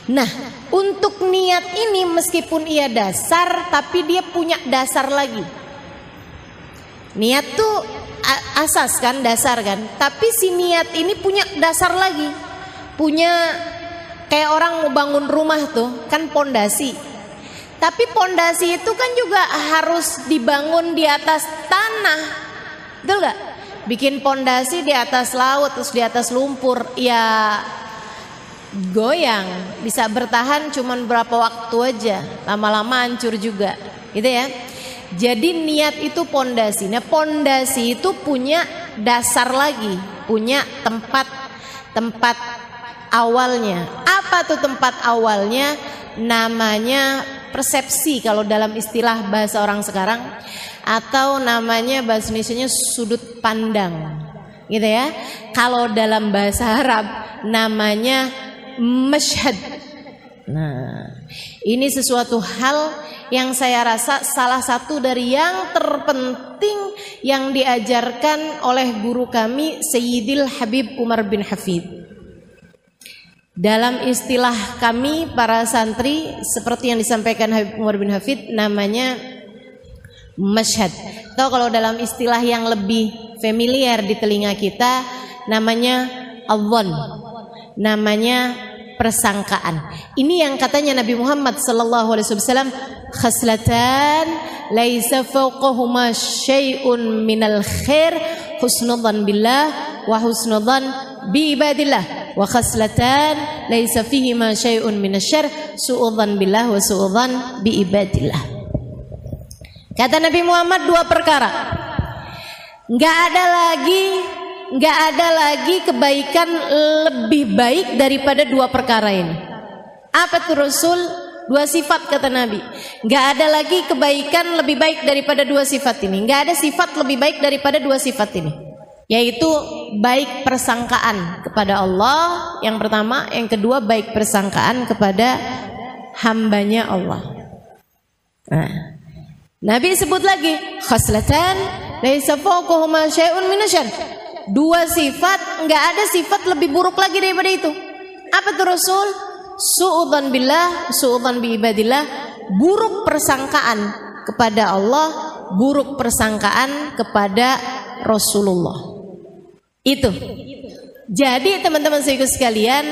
Nah, untuk niat ini meskipun ia dasar, tapi dia punya dasar lagi. Niat tuh asas kan, dasar kan. Tapi si niat ini punya dasar lagi. Punya kayak orang mau bangun rumah tuh, kan pondasi. Tapi pondasi itu kan juga harus dibangun di atas tanah. Betul gak? Bikin pondasi di atas laut, terus di atas lumpur, ya goyang, bisa bertahan cuman berapa waktu aja, lama-lama hancur juga, gitu ya. Jadi niat itu pondasi. Nah, pondasi itu punya dasar lagi, punya tempat awalnya. Apa tuh tempat awalnya? Namanya persepsi kalau dalam istilah bahasa orang sekarang, atau namanya bahasa Indonesianya sudut pandang, gitu ya. Kalau dalam bahasa Arab namanya masyhad. Nah, ini sesuatu hal yang saya rasa salah satu dari yang terpenting yang diajarkan oleh guru kami Sayyidil Habib Umar bin Hafid. Dalam istilah kami para santri, seperti yang disampaikan Habib Umar bin Hafid, namanya masyhad. Atau kalau dalam istilah yang lebih familiar di telinga kita, namanya adh-dhann, namanya persangkaan. Ini yang katanya Nabi Muhammad sallallahu alaihi wasallam, khaslatan laisa fawqahuma syai'un minal khair, husnudzan billah wa husnudzan bi ibadillah, wa khaslatan laisa fihima syai'un minasyarr, su'udzan billah wa su'udzan bi ibadillah. Kata Nabi Muhammad, dua perkara, nggak ada lagi kebaikan lebih baik daripada dua perkara ini. Apa tuh Rasul? Dua sifat kata Nabi. Nggak ada lagi kebaikan lebih baik daripada dua sifat ini. Nggak ada sifat lebih baik daripada dua sifat ini, yaitu baik persangkaan kepada Allah yang pertama, yang kedua baik persangkaan kepada hambanya Allah. Nah, Nabi sebut lagi khaslatan laisa fawqahuma syai'un minasyarr. Dua sifat, nggak ada sifat lebih buruk lagi daripada itu. Apa tuh Rasul? Su'udzan billah, su'udzan bi ibadillah, buruk persangkaan kepada Allah, buruk persangkaan kepada Rasulullah. Itu. Jadi teman-teman sekalian,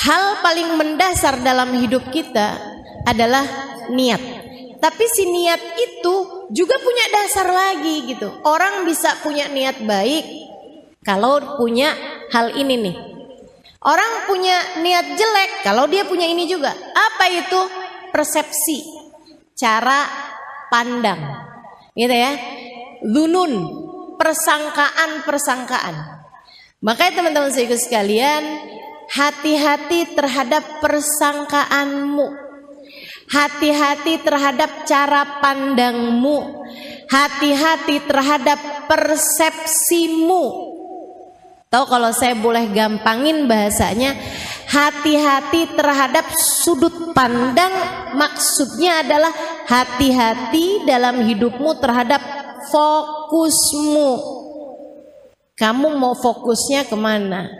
hal paling mendasar dalam hidup kita adalah niat. Tapi si niat itu juga punya dasar lagi gitu. Orang bisa punya niat baik kalau punya hal ini nih. Orang punya niat jelek kalau dia punya ini juga. Apa itu? Persepsi, cara pandang, gitu ya. Dzunun, persangkaan. Makanya teman-teman sekalian, hati-hati terhadap persangkaanmu. Hati-hati terhadap cara pandangmu. Hati-hati terhadap persepsimu. Tahu kalau saya boleh gampangin bahasanya, hati-hati terhadap sudut pandang, maksudnya adalah hati-hati dalam hidupmu terhadap fokusmu. Kamu mau fokusnya kemana?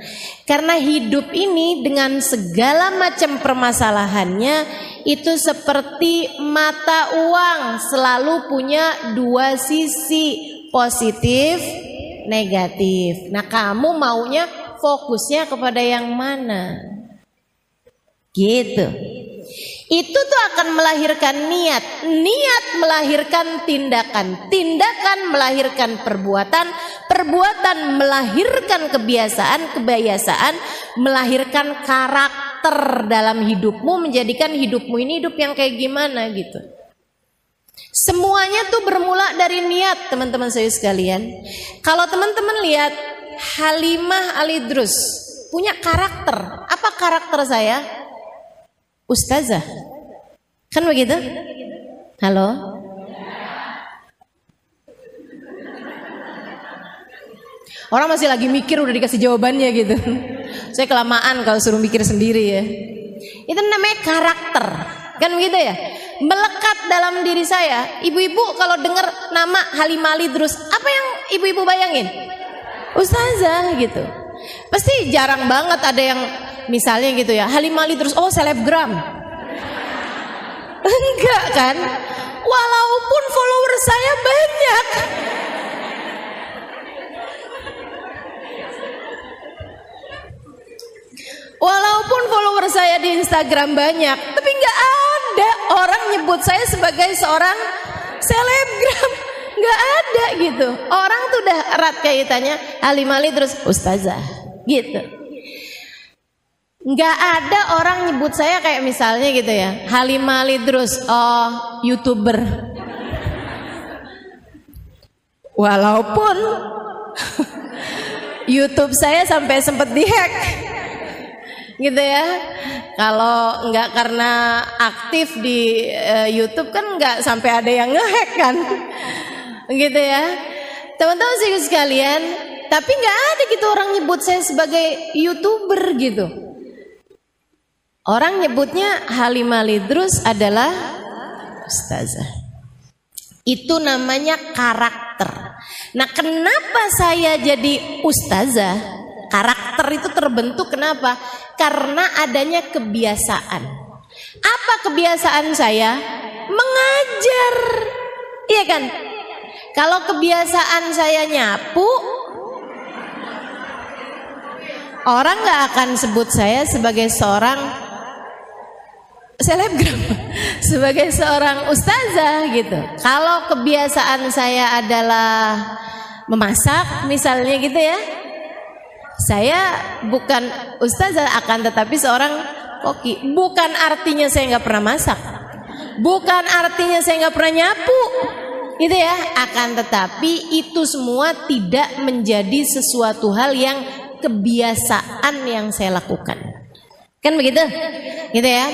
Karena hidup ini dengan segala macam permasalahannya itu seperti mata uang, selalu punya dua sisi, positif, negatif. Nah, kamu maunya fokusnya kepada yang mana? Gitu. Itu tuh akan melahirkan niat. Niat melahirkan tindakan. Tindakan melahirkan perbuatan. Perbuatan melahirkan kebiasaan. Kebiasaan melahirkan karakter dalam hidupmu, menjadikan hidupmu ini hidup yang kayak gimana gitu. Semuanya tuh bermula dari niat, teman-teman saya sekalian. Kalau teman-teman lihat Halimah Al-Idrus punya karakter. Apa karakter saya? Ustazah. Kan begitu? Halo? Orang masih lagi mikir udah dikasih jawabannya gitu. Saya kelamaan kalau suruh mikir sendiri ya. Itu namanya karakter. Kan begitu ya? Melekat dalam diri saya. Ibu-ibu kalau dengar nama Halimah Al-Idrus, apa yang ibu-ibu bayangin? Ustazah gitu. Pasti jarang banget ada yang misalnya gitu ya, Halimali terus oh selebgram. Enggak kan? Walaupun follower saya banyak. Walaupun follower saya di Instagram banyak, tapi nggak ada orang nyebut saya sebagai seorang selebgram. Nggak ada gitu. Orang tuh udah erat kaitannya Halimali terus ustazah gitu. Nggak ada orang nyebut saya kayak misalnya gitu ya, Halimali terus oh YouTuber. Walaupun YouTube saya sampai sempet dihack gitu ya. Kalau nggak karena aktif di YouTube kan nggak sampai ada yang ngehack kan, gitu ya. Teman-teman sekalian, tapi nggak ada gitu orang nyebut saya sebagai YouTuber gitu. Orang nyebutnya Halimali Idrus adalah ustazah. Itu namanya karakter. Nah, kenapa saya jadi ustazah? Karakter itu terbentuk kenapa? Karena adanya kebiasaan. Apa kebiasaan saya? Mengajar. Iya kan? Kalau kebiasaan saya nyapu, orang gak akan sebut saya sebagai seorang selebgram, sebagai seorang ustazah gitu. Kalau kebiasaan saya adalah memasak misalnya gitu ya, saya bukan ustazah akan tetapi seorang koki. Bukan artinya saya nggak pernah masak, bukan artinya saya nggak pernah nyapu, gitu ya. Akan tetapi itu semua tidak menjadi sesuatu hal yang kebiasaan yang saya lakukan, kan begitu, gitu ya.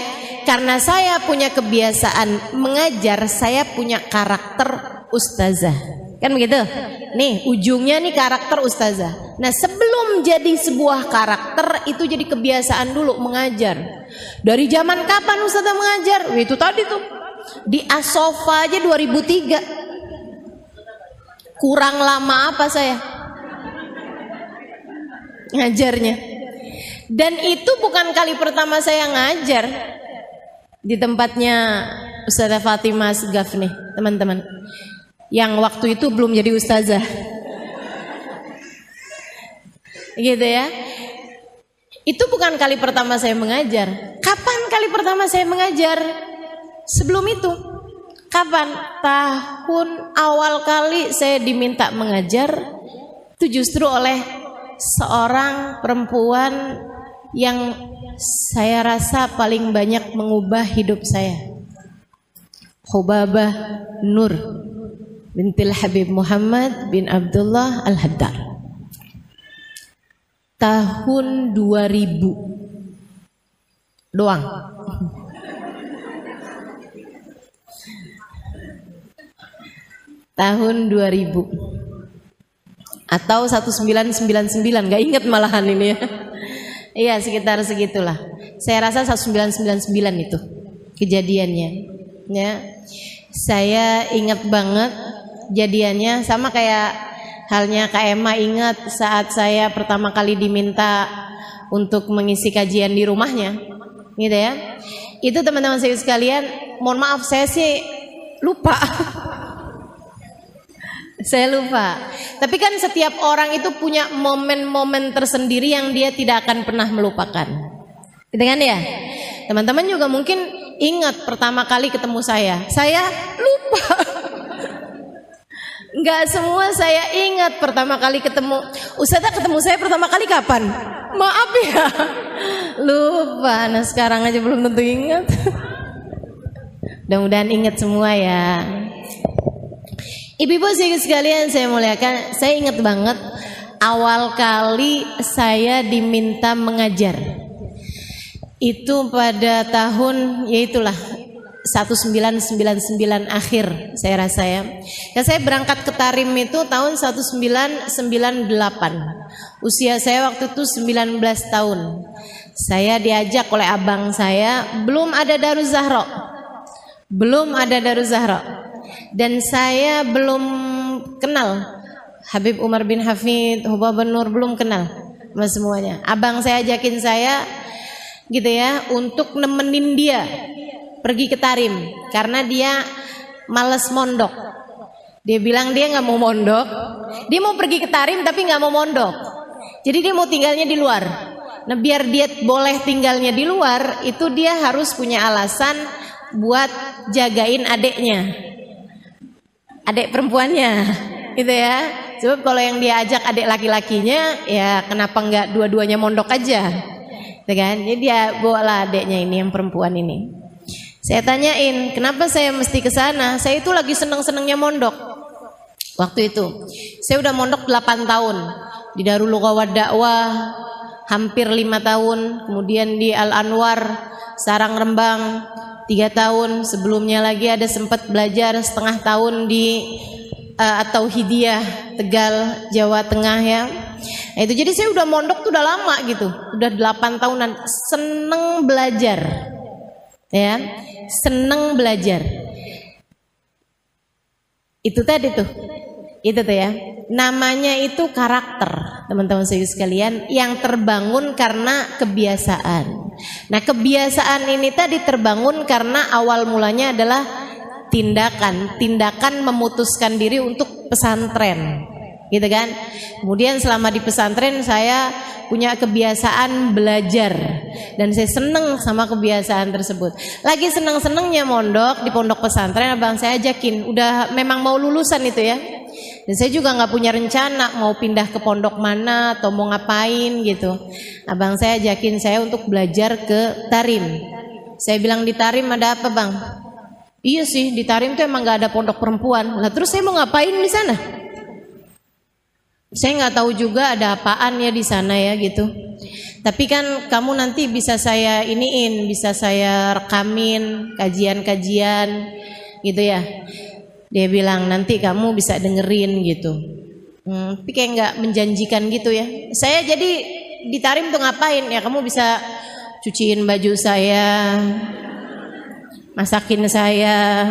Karena saya punya kebiasaan mengajar, saya punya karakter ustazah, kan begitu. Nih ujungnya nih karakter ustazah. Nah sebelum jadi sebuah karakter itu jadi kebiasaan dulu mengajar. Dari zaman kapan ustazah mengajar? Itu tadi tuh di Asofa aja 2003. Kurang lama apa saya ngajarnya. Dan itu bukan kali pertama saya ngajar di tempatnya Ustazah Fatimah Segaf nih teman-teman, yang waktu itu belum jadi ustazah, gitu ya. Itu bukan kali pertama saya mengajar. Kapan kali pertama saya mengajar? Sebelum itu, kapan? Tahun awal kali saya diminta mengajar itu justru oleh seorang perempuan yang saya rasa paling banyak mengubah hidup saya, Hubabah Nur bintil Habib Muhammad bin Abdullah Al-Haddar. Tahun 2000 doang. Tahun 2000 atau 1999, gak inget malahan ini ya. Iya sekitar segitulah. Saya rasa 1999 itu kejadiannya ya. Saya ingat banget jadiannya, sama kayak halnya Kak Emma ingat saat saya pertama kali diminta untuk mengisi kajian di rumahnya, gitu ya. Itu teman-teman saya sekalian, mohon maaf saya sih lupa. Saya lupa. Tapi kan setiap orang itu punya momen-momen tersendiri yang dia tidak akan pernah melupakan, gitu kan ya. Teman-teman juga mungkin ingat pertama kali ketemu saya lupa. Enggak semua saya ingat pertama kali ketemu. Ustazah ketemu saya pertama kali kapan? Maaf ya, lupa. Nah sekarang aja belum tentu ingat. Mudah-mudahan ingat semua ya. Ibu-ibu sekalian saya muliakan, saya ingat banget awal kali saya diminta mengajar. Itu pada tahun yaitulah 1999 akhir saya rasa ya. Saya berangkat ke Tarim itu tahun 1998. Usia saya waktu itu 19 tahun. Saya diajak oleh abang saya, belum ada Daruz Zahra. Belum ada Daruz Zahra. Dan saya belum kenal Habib Umar bin Hafid, Hubabah Nur, belum kenal sama semuanya. Abang saya ajakin saya, gitu ya, untuk nemenin dia pergi ke Tarim karena dia males mondok. Dia bilang dia nggak mau mondok, dia mau pergi ke Tarim tapi nggak mau mondok. Jadi dia mau tinggalnya di luar. Nah biar dia boleh tinggalnya di luar, itu dia harus punya alasan buat jagain adeknya, adek perempuannya, gitu ya. Sebab kalau yang dia ajak adek laki-lakinya, ya kenapa nggak dua-duanya mondok aja, gitu kan? Jadi dia bawalah adeknya ini yang perempuan ini. Saya tanyain, kenapa saya mesti ke sana? Saya itu lagi seneng-senengnya mondok. Waktu itu, saya udah mondok 8 tahun di Darul Lughah Dakwah. Hampir 5 tahun, kemudian di Al Anwar Sarang Rembang 3 tahun, sebelumnya lagi ada sempat belajar setengah tahun di atau Hidiyah Tegal Jawa Tengah ya. Nah, itu jadi saya udah mondok tuh udah lama gitu, udah 8 tahunan, seneng belajar ya, seneng belajar. Itu tadi tuh, itu tuh ya, namanya itu karakter. Teman-teman sekalian, yang terbangun karena kebiasaan. Nah kebiasaan ini tadi terbangun karena awal mulanya adalah tindakan memutuskan diri untuk pesantren, gitu kan. Kemudian selama di pesantren saya punya kebiasaan belajar dan saya seneng sama kebiasaan tersebut. Lagi seneng-senengnya mondok di pondok pesantren, abang saya ajakin, udah memang mau lulusan itu ya. Dan saya juga nggak punya rencana mau pindah ke pondok mana atau mau ngapain gitu. Abang saya ajakin saya untuk belajar ke Tarim. Saya bilang, di Tarim ada apa bang? Iya sih, di Tarim tuh emang nggak ada pondok perempuan. Lah terus saya mau ngapain di sana? Saya nggak tahu juga ada apaan ya di sana ya gitu. Tapi kan kamu nanti bisa saya iniin, bisa saya rekamin kajian-kajian gitu ya. Dia bilang nanti kamu bisa dengerin gitu. Tapi kayak nggak menjanjikan gitu ya. Saya jadi di Tarim tuh ngapain ya? Kamu bisa cuciin baju saya, masakin saya.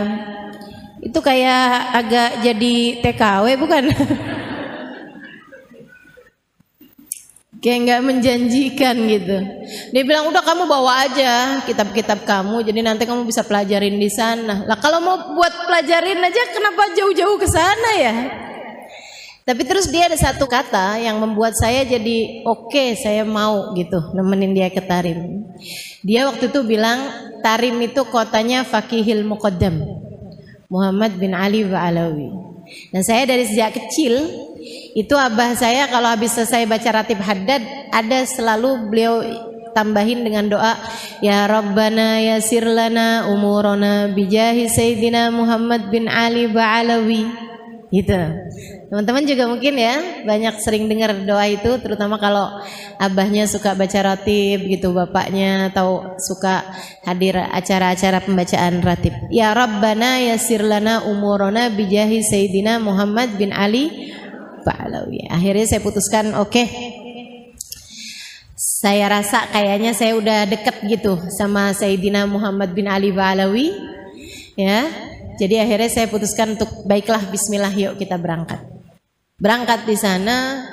Itu kayak agak jadi TKW bukan? Kayak nggak menjanjikan gitu. Dia bilang udah kamu bawa aja kitab-kitab kamu, jadi nanti kamu bisa pelajarin di sana. Lah kalau mau buat pelajarin aja kenapa jauh-jauh ke sana ya? Tapi terus dia ada satu kata yang membuat saya jadi oke, saya mau gitu nemenin dia ke Tarim. Dia waktu itu bilang Tarim itu kotanya Faqihil Muqaddam Muhammad bin Ali Ba'alawi. Dan saya dari sejak kecil itu abah saya kalau habis selesai baca ratib haddad ada selalu beliau tambahin dengan doa, ya Rabbana yasir lana umurana bijahi Sayyidina Muhammad bin Ali Ba'alawi gitu. Teman-teman juga mungkin ya banyak sering dengar doa itu, terutama kalau abahnya suka baca ratib gitu, bapaknya atau suka hadir acara-acara pembacaan ratib. Ya Rabbana yasir lana umurana bijahi Sayyidina Muhammad bin Ali Ba'alawi. Akhirnya saya putuskan oke. Saya rasa kayaknya saya udah deket gitu sama Sayyidina Muhammad bin Ali Ba'alawi ya. Jadi akhirnya saya putuskan untuk baiklah bismillah yuk kita berangkat. Berangkat di sana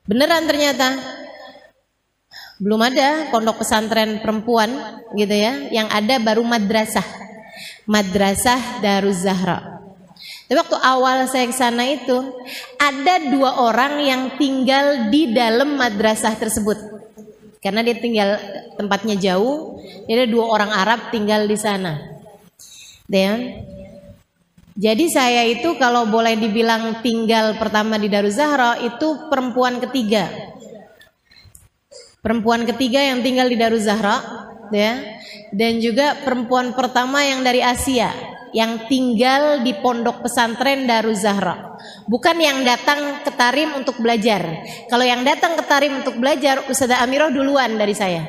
beneran ternyata belum ada pondok pesantren perempuan gitu ya. Yang ada baru Madrasah Daruz Zahra. Tapi waktu awal saya ke sana itu ada 2 orang yang tinggal di dalam madrasah tersebut. Karena dia tinggal tempatnya jauh, ada 2 orang Arab tinggal di sana. Dan jadi saya itu kalau boleh dibilang tinggal pertama di Daruz Zahra itu perempuan ketiga. Perempuan ketiga yang tinggal di Daruz Zahra ya. Dan juga perempuan pertama yang dari Asia yang tinggal di pondok pesantren Daruz Zahra. Bukan yang datang ke Tarim untuk belajar. Kalau yang datang ke Tarim untuk belajar, Ustazah Amirah duluan dari saya.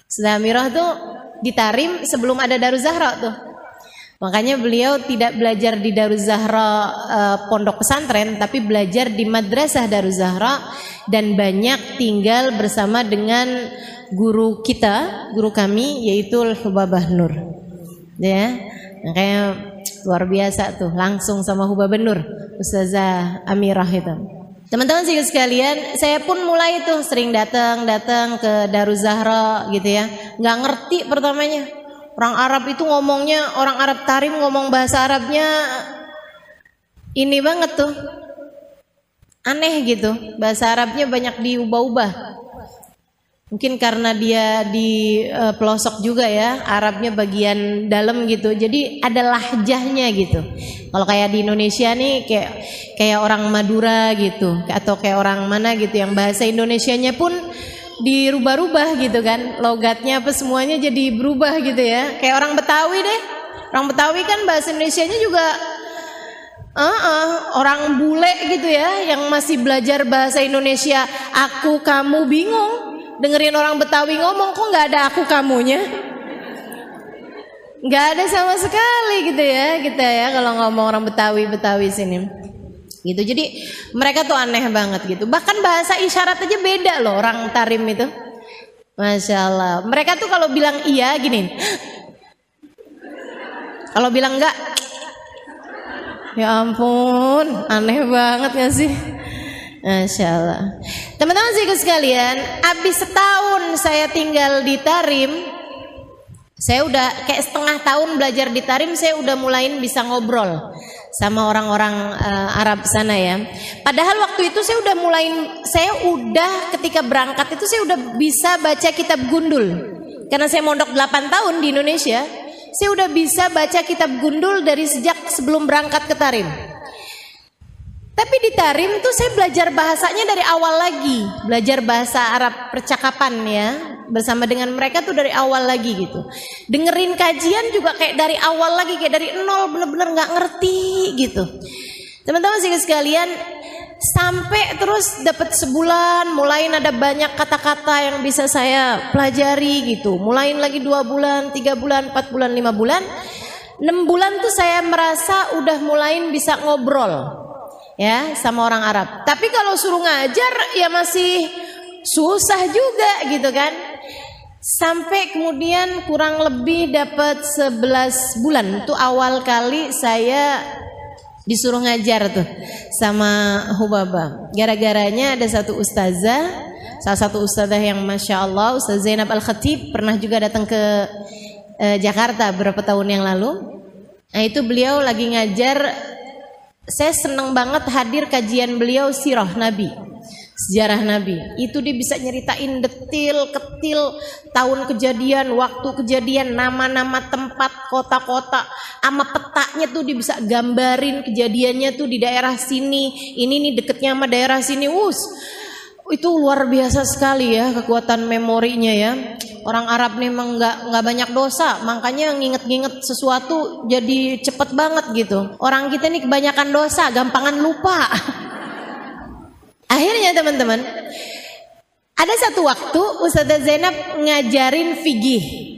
Ustazah Amirah tuh di Tarim sebelum ada Daruz Zahra tuh. Makanya beliau tidak belajar di Daruz Zahra pondok pesantren, tapi belajar di Madrasah Daruz Zahra dan banyak tinggal bersama dengan guru kita, guru kami yaitu Hubabah Nur. Ya. Kayak luar biasa tuh, langsung sama Hubabah Nur, Ustazah Amirah itu. Teman-teman sekalian, saya pun mulai tuh sering datang ke Daruz Zahra gitu ya. Nggak ngerti pertamanya. Orang Arab itu ngomongnya, orang Arab Tarim ngomong bahasa Arabnya ini banget tuh. Aneh gitu. Bahasa Arabnya banyak diubah-ubah. Mungkin karena dia di pelosok juga ya, Arabnya bagian dalam gitu. Jadi ada lahjahnya gitu. Kalau kayak di Indonesia nih kayak orang Madura gitu, atau kayak orang mana gitu yang bahasa Indonesianya pun dirubah-rubah gitu kan. Logatnya apa semuanya jadi berubah gitu ya. Kayak orang Betawi deh. Orang Betawi kan bahasa Indonesianya juga orang bule gitu ya, yang masih belajar bahasa Indonesia aku kamu bingung. Dengerin orang Betawi ngomong kok nggak ada aku kamunya, nggak ada sama sekali gitu ya kita ya kalau ngomong orang Betawi sini gitu. Jadi mereka tuh aneh banget gitu. Bahkan bahasa isyarat aja beda loh orang Tarim itu. Masya Allah. Mereka tuh kalau bilang iya gini, kalau bilang enggak, ya ampun, aneh banget gak sih? Masya Allah. Teman-teman sekalian, habis setahun saya tinggal di Tarim, saya udah kayak setengah tahun belajar di Tarim, saya udah mulai bisa ngobrol sama orang-orang Arab sana ya. Padahal waktu itu saya udah ketika berangkat itu saya udah bisa baca kitab Gundul. Karena saya mondok 8 tahun di Indonesia, saya udah bisa baca kitab Gundul dari sejak sebelum berangkat ke Tarim. Tapi di Tarim tuh saya belajar bahasanya dari awal lagi, belajar bahasa Arab percakapan ya, bersama dengan mereka tuh dari awal lagi gitu. Dengerin kajian juga kayak dari awal lagi, kayak dari nol, bener-bener nggak ngerti gitu. Teman-teman sekalian, sampai terus dapat sebulan, mulai ada banyak kata-kata yang bisa saya pelajari gitu. Mulain lagi 2 bulan, 3 bulan, 4 bulan, 5 bulan, 6 bulan tuh saya merasa udah mulai bisa ngobrol ya sama orang Arab. Tapi kalau suruh ngajar ya masih susah juga gitu kan. Sampai kemudian kurang lebih dapat 11 bulan itu awal kali saya disuruh ngajar tuh sama Hubaba. Gara-garanya ada satu ustazah, salah satu ustazah yang Masya Allah, Ustazah Zainab Al-Khatib, pernah juga datang ke Jakarta beberapa tahun yang lalu. Nah itu beliau lagi ngajar. Saya seneng banget hadir kajian beliau sirah Nabi, sejarah Nabi. Itu dia bisa nyeritain detil-ketil tahun kejadian, waktu kejadian, nama-nama tempat, kota-kota, sama petanya tuh dia bisa gambarin kejadiannya tuh di daerah sini. Ini nih deketnya sama daerah sini. Itu luar biasa sekali ya kekuatan memorinya ya. Orang Arab nih memang nggak banyak dosa, makanya nginget-nginget sesuatu jadi cepet banget gitu. Orang kita nih kebanyakan dosa, gampangan lupa. Akhirnya teman-teman, ada satu waktu Ustazah Zainab ngajarin fikih.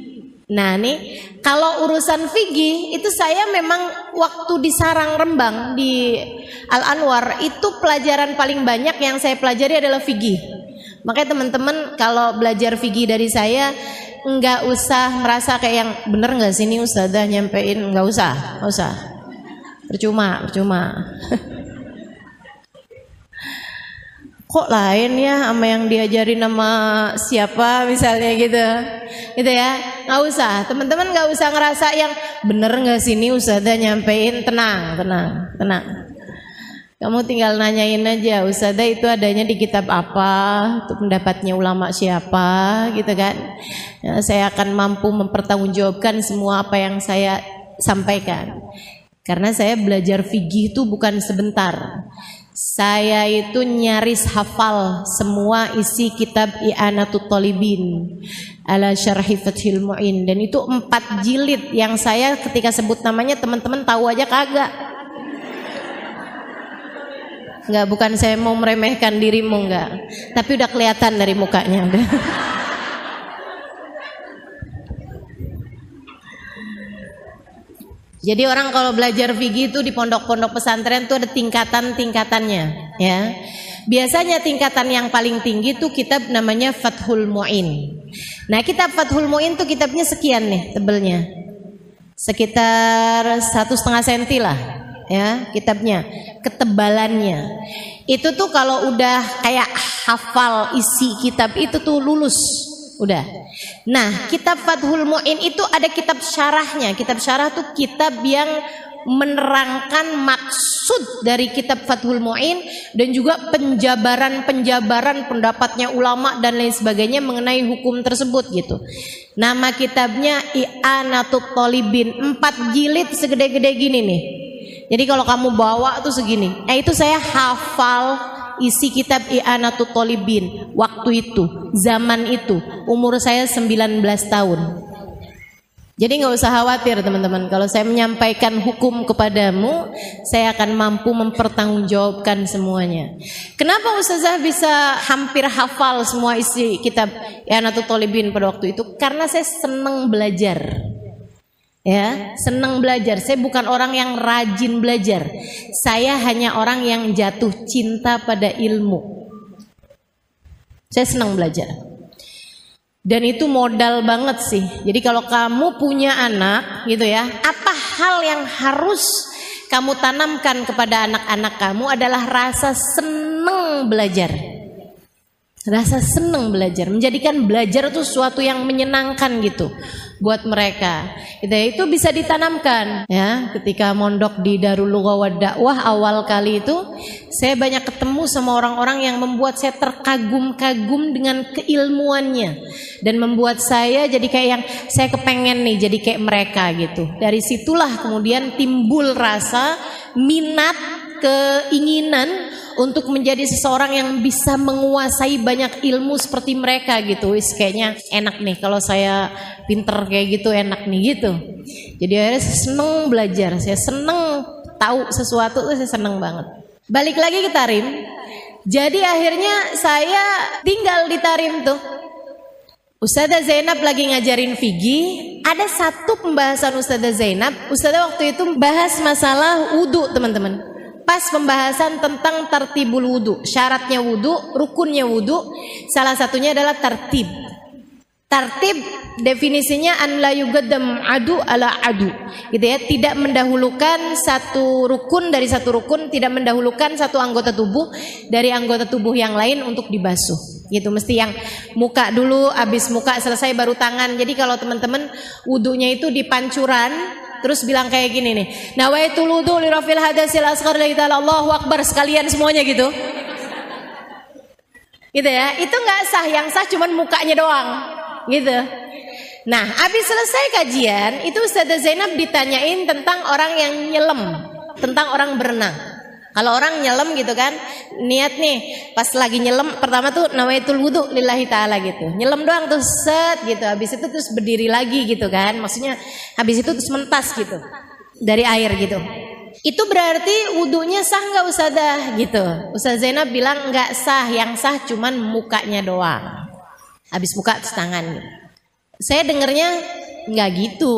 Nah nih, kalau urusan fikih itu saya memang waktu di Sarang Rembang di Al Anwar itu pelajaran paling banyak yang saya pelajari adalah fikih. Makanya teman-teman kalau belajar fikih dari saya nggak usah merasa kayak yang bener nggak sih ini ustazah nyampein, nggak usah, percuma. Kok lain ya sama yang diajarin sama siapa misalnya gitu ya, nggak usah teman-teman, nggak usah ngerasa yang bener nggak sih ini ustazah nyampein. Tenang. Kamu tinggal nanyain aja, ustazah itu adanya di kitab apa, itu pendapatnya ulama siapa gitu kan. Ya, saya akan mampu mempertanggungjawabkan semua apa yang saya sampaikan. Karena saya belajar fikih itu bukan sebentar. Saya itu nyaris hafal semua isi kitab I'anatut Thalibin ala Syarhi Fathil Mu'in, dan itu 4 jilid yang saya ketika sebut namanya teman-teman tahu aja kagak. Enggak, bukan saya mau meremehkan dirimu, enggak. Tapi udah kelihatan dari mukanya udah. Jadi orang kalau belajar fikih itu di pondok-pondok pesantren itu ada tingkatan-tingkatannya ya. Biasanya tingkatan yang paling tinggi itu kitab namanya Fathul Mu'in. Nah, kitab Fathul Mu'in tuh kitabnya sekian nih tebelnya. Sekitar 1,5 cm lah. ya kitabnya, ketebalannya. Itu tuh kalau udah kayak hafal isi kitab itu tuh lulus, udah. Nah, kitab Fathul Mu'in itu ada kitab syarahnya. Kitab syarah tuh kitab yang menerangkan maksud dari kitab Fathul Mu'in dan juga penjabaran pendapatnya ulama dan lain sebagainya mengenai hukum tersebut gitu. Nama kitabnya I'anatut Thalibin, 4 jilid segede-gede gini nih. Jadi kalau kamu bawa tuh segini. Itu saya hafal isi kitab I'anatut Thalibin waktu itu, zaman itu, umur saya 19 tahun. Jadi nggak usah khawatir teman-teman, kalau saya menyampaikan hukum kepadamu, saya akan mampu mempertanggungjawabkan semuanya. Kenapa Ustazah bisa hampir hafal semua isi kitab I'anatut Thalibin pada waktu itu? Karena saya senang belajar. Ya, senang belajar. Saya bukan orang yang rajin belajar. Saya hanya orang yang jatuh cinta pada ilmu. Saya senang belajar. Dan itu modal banget sih. Jadi kalau kamu punya anak gitu ya, apa hal yang harus kamu tanamkan kepada anak-anak kamu adalah rasa senang belajar. Rasa senang belajar, menjadikan belajar itu sesuatu yang menyenangkan gitu buat mereka. Itu bisa ditanamkan ya. Ketika mondok di Darul Lughah wa Dakwah awal kali itu, saya banyak ketemu sama orang-orang yang membuat saya terkagum-kagum dengan keilmuannya dan membuat saya jadi kayak yang saya kepengen nih jadi kayak mereka gitu. Dari situlah kemudian timbul rasa minat, keinginan untuk menjadi seseorang yang bisa menguasai banyak ilmu seperti mereka gitu. Kayaknya enak nih kalau saya pinter kayak gitu, enak nih gitu. Jadi akhirnya saya seneng belajar, saya seneng tahu sesuatu tuh, saya seneng banget. Balik lagi ke Tarim. Jadi akhirnya saya tinggal di Tarim tuh. Ustazah Zainab lagi ngajarin fikih. Ada satu pembahasan Ustazah Zainab. Ustazah waktu itu bahas masalah wudu teman-teman. Pas pembahasan tentang tartibul wudu, syaratnya wudu, rukunnya wudu, salah satunya adalah tartib. Tartib definisinya an la yuqaddam adu ala adu, gitu ya, tidak mendahulukan satu rukun dari satu rukun, tidak mendahulukan satu anggota tubuh dari anggota tubuh yang lain untuk dibasuh. Gitu, mesti yang muka dulu, habis muka selesai baru tangan. Jadi kalau teman-teman wudunya itu di pancuran, terus bilang kayak gini nih, nawaitul wudu li rafil hadasil asghar lillahi ta'ala, Allahu akbar sekalian semuanya gitu. Gitu ya. Itu enggak sah, yang sah cuman mukanya doang. Gitu. Nah, habis selesai kajian, itu Ustazah Zainab ditanyain tentang orang yang nyelam, tentang orang berenang. Kalau orang nyelam gitu kan, niat nih pas lagi nyelam pertama tuh nawaitul wudu lillahi ta'ala gitu. Nyelam doang tuh set gitu. Habis itu terus berdiri lagi gitu kan. Maksudnya habis itu terus mentas gitu dari air gitu. Itu berarti wudunya sah nggak Ustazah gitu. Ustazah Zainab bilang nggak sah, yang sah cuman mukanya doang. Habis muka terus tangan gitu. Saya dengernya nggak gitu.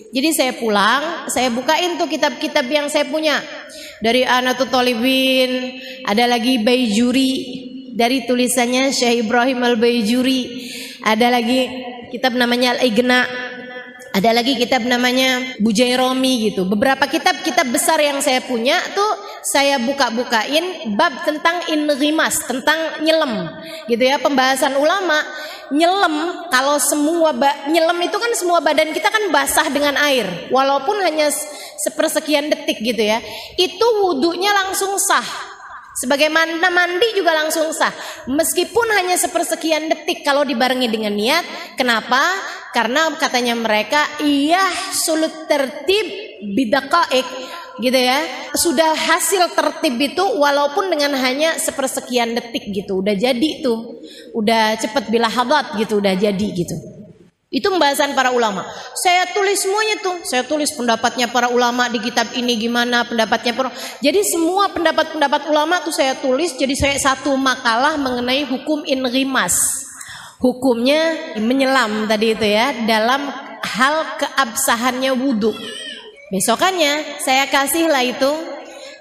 Jadi saya pulang, saya bukain tuh kitab-kitab yang saya punya. Dari I'anatut Thalibin, ada lagi Baijuri dari tulisannya Syekh Ibrahim Al-Baijuri. Ada lagi kitab namanya Al-Ighna. Ada lagi kitab namanya Bujairami gitu. Beberapa kitab-kitab besar yang saya punya tuh saya buka-bukain bab tentang inghimas, tentang nyelam. Gitu ya, pembahasan ulama. Nyelam, kalau semua nyelam itu kan semua badan kita kan basah dengan air, walaupun hanya sepersekian detik gitu ya, itu wudunya langsung sah. Sebagaimana mandi juga langsung sah, meskipun hanya sepersekian detik kalau dibarengi dengan niat. Kenapa? Karena katanya mereka sulut tertib bidaqaik, gitu ya, sudah hasil tertib itu walaupun dengan hanya sepersekian detik gitu, udah jadi tuh, udah cepet bila hadat gitu, udah jadi gitu. Itu pembahasan para ulama. Saya tulis semuanya tuh, saya tulis pendapatnya para ulama di kitab ini gimana, pendapatnya para. Jadi semua pendapat-pendapat ulama tuh saya tulis, jadi saya satu makalah mengenai hukum inghimas. Hukumnya menyelam tadi itu ya, dalam hal keabsahannya wudu. Besokannya saya kasih lah itu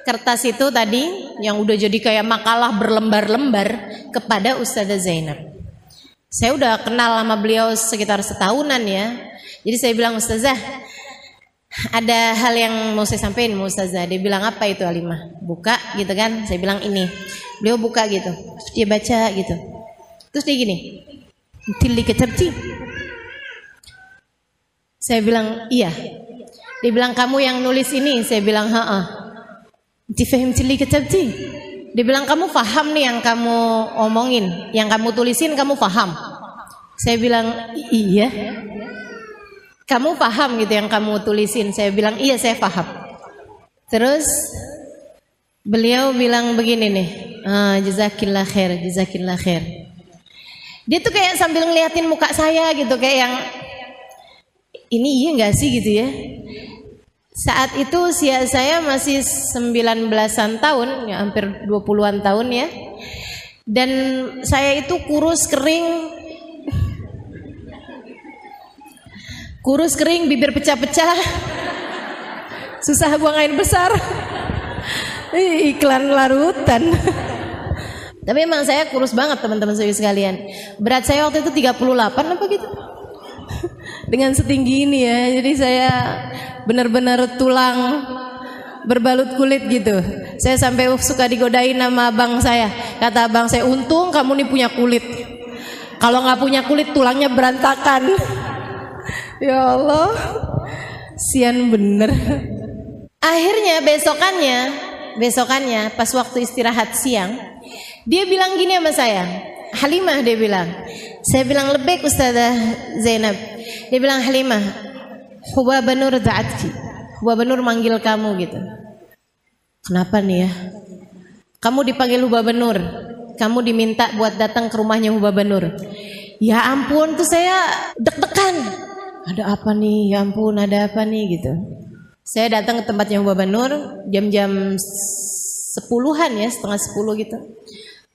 kertas itu tadi yang udah jadi kayak makalah berlembar-lembar kepada Ustazah Zainab. Saya udah kenal sama beliau sekitar setahunan ya. Jadi saya bilang, Ustazah, ada hal yang mau saya sampaikan Ustazah. Dia bilang, apa itu Halimah? Buka gitu kan. Saya bilang ini. Beliau buka gitu. Terus dia baca gitu. Terus dia gini, tilli katabti. Saya bilang iya. Dia bilang, kamu yang nulis ini? Saya bilang haa. Tifahim tilli katabti. Dia bilang, kamu faham nih yang kamu omongin, yang kamu tulisin kamu faham? Saya bilang iya. Kamu paham gitu yang kamu tulisin? Saya bilang iya, saya paham. Terus beliau bilang begini nih, jazakillah khair, jazakillah khair. Dia tuh kayak sambil ngeliatin muka saya gitu, kayak yang ini iya gak sih gitu ya. Saat itu usia saya masih 19-an tahun, ya hampir 20-an tahun ya. Dan saya itu kurus kering, bibir pecah-pecah, susah buang air besar, iklan larutan. Tapi emang saya kurus banget teman-teman sekalian. Berat saya waktu itu 38 apa gitu, dengan setinggi ini ya. Jadi saya benar-benar tulang berbalut kulit gitu. Saya sampai suka digodain sama abang saya. Kata abang saya, untung kamu nih punya kulit, kalau nggak punya kulit tulangnya berantakan. Ya Allah, sian bener. Akhirnya besokannya pas waktu istirahat siang, dia bilang gini sama saya, Halimah, dia bilang. Saya bilang lebek Ustazah Zainab. Dia bilang, Halimah, Hubaba Nur da'atki, Hubaba Nur manggil kamu gitu. Kenapa nih ya? Kamu dipanggil Hubaba Nur, kamu diminta buat datang ke rumahnya Hubaba Nur. Ya ampun, tuh saya deg-degan. Ada apa nih? Ya ampun, ada apa nih gitu. Saya datang ke tempatnya Hubaba Nur jam-jam 10-an ya, setengah 10 gitu.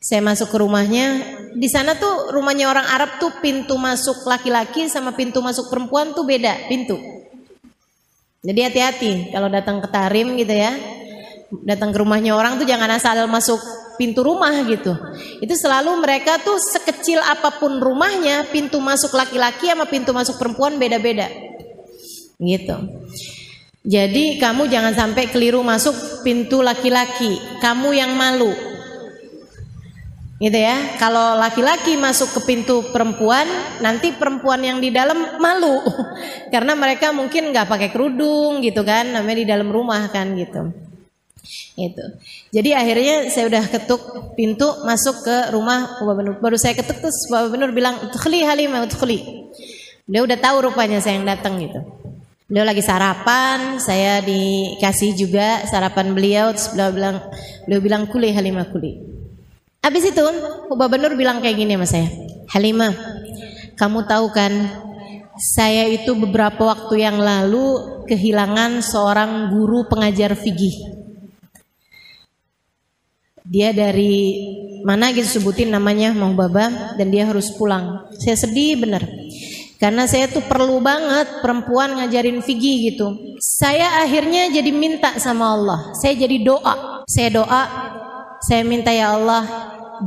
Saya masuk ke rumahnya. Di sana tuh rumahnya orang Arab tuh pintu masuk laki-laki sama pintu masuk perempuan tuh beda pintu. Jadi hati-hati kalau datang ke Tarim gitu ya. Datang ke rumahnya orang tuh jangan asal masuk pintu rumah gitu. Itu selalu mereka tuh sekecil apapun rumahnya, pintu masuk laki-laki sama pintu masuk perempuan beda-beda gitu. Jadi kamu jangan sampai keliru masuk pintu laki-laki, kamu yang malu gitu ya. Kalau laki-laki masuk ke pintu perempuan, nanti perempuan yang di dalam malu karena mereka mungkin nggak pakai kerudung gitu kan, namanya di dalam rumah kan gitu. Itu. Jadi akhirnya saya udah ketuk pintu masuk ke rumah Hubaba Nur. Baru saya ketuk terus Hubaba Nur bilang, "Udkhuli Halimah, udkhuli." Dia udah tahu rupanya saya yang datang gitu. Beliau lagi sarapan, saya dikasih juga sarapan beliau. Terus beliau bilang kuli Halimah, kuli. Habis itu Hubaba Nur bilang kayak gini sama saya, Halimah, kamu tahu kan, saya itu beberapa waktu yang lalu kehilangan seorang guru pengajar fikih. Dia dari mana gitu sebutin namanya Mang Baba, dan dia harus pulang. Saya sedih bener, karena saya tuh perlu banget perempuan ngajarin fikih gitu. Saya akhirnya jadi minta sama Allah, saya jadi doa. Saya minta, ya Allah,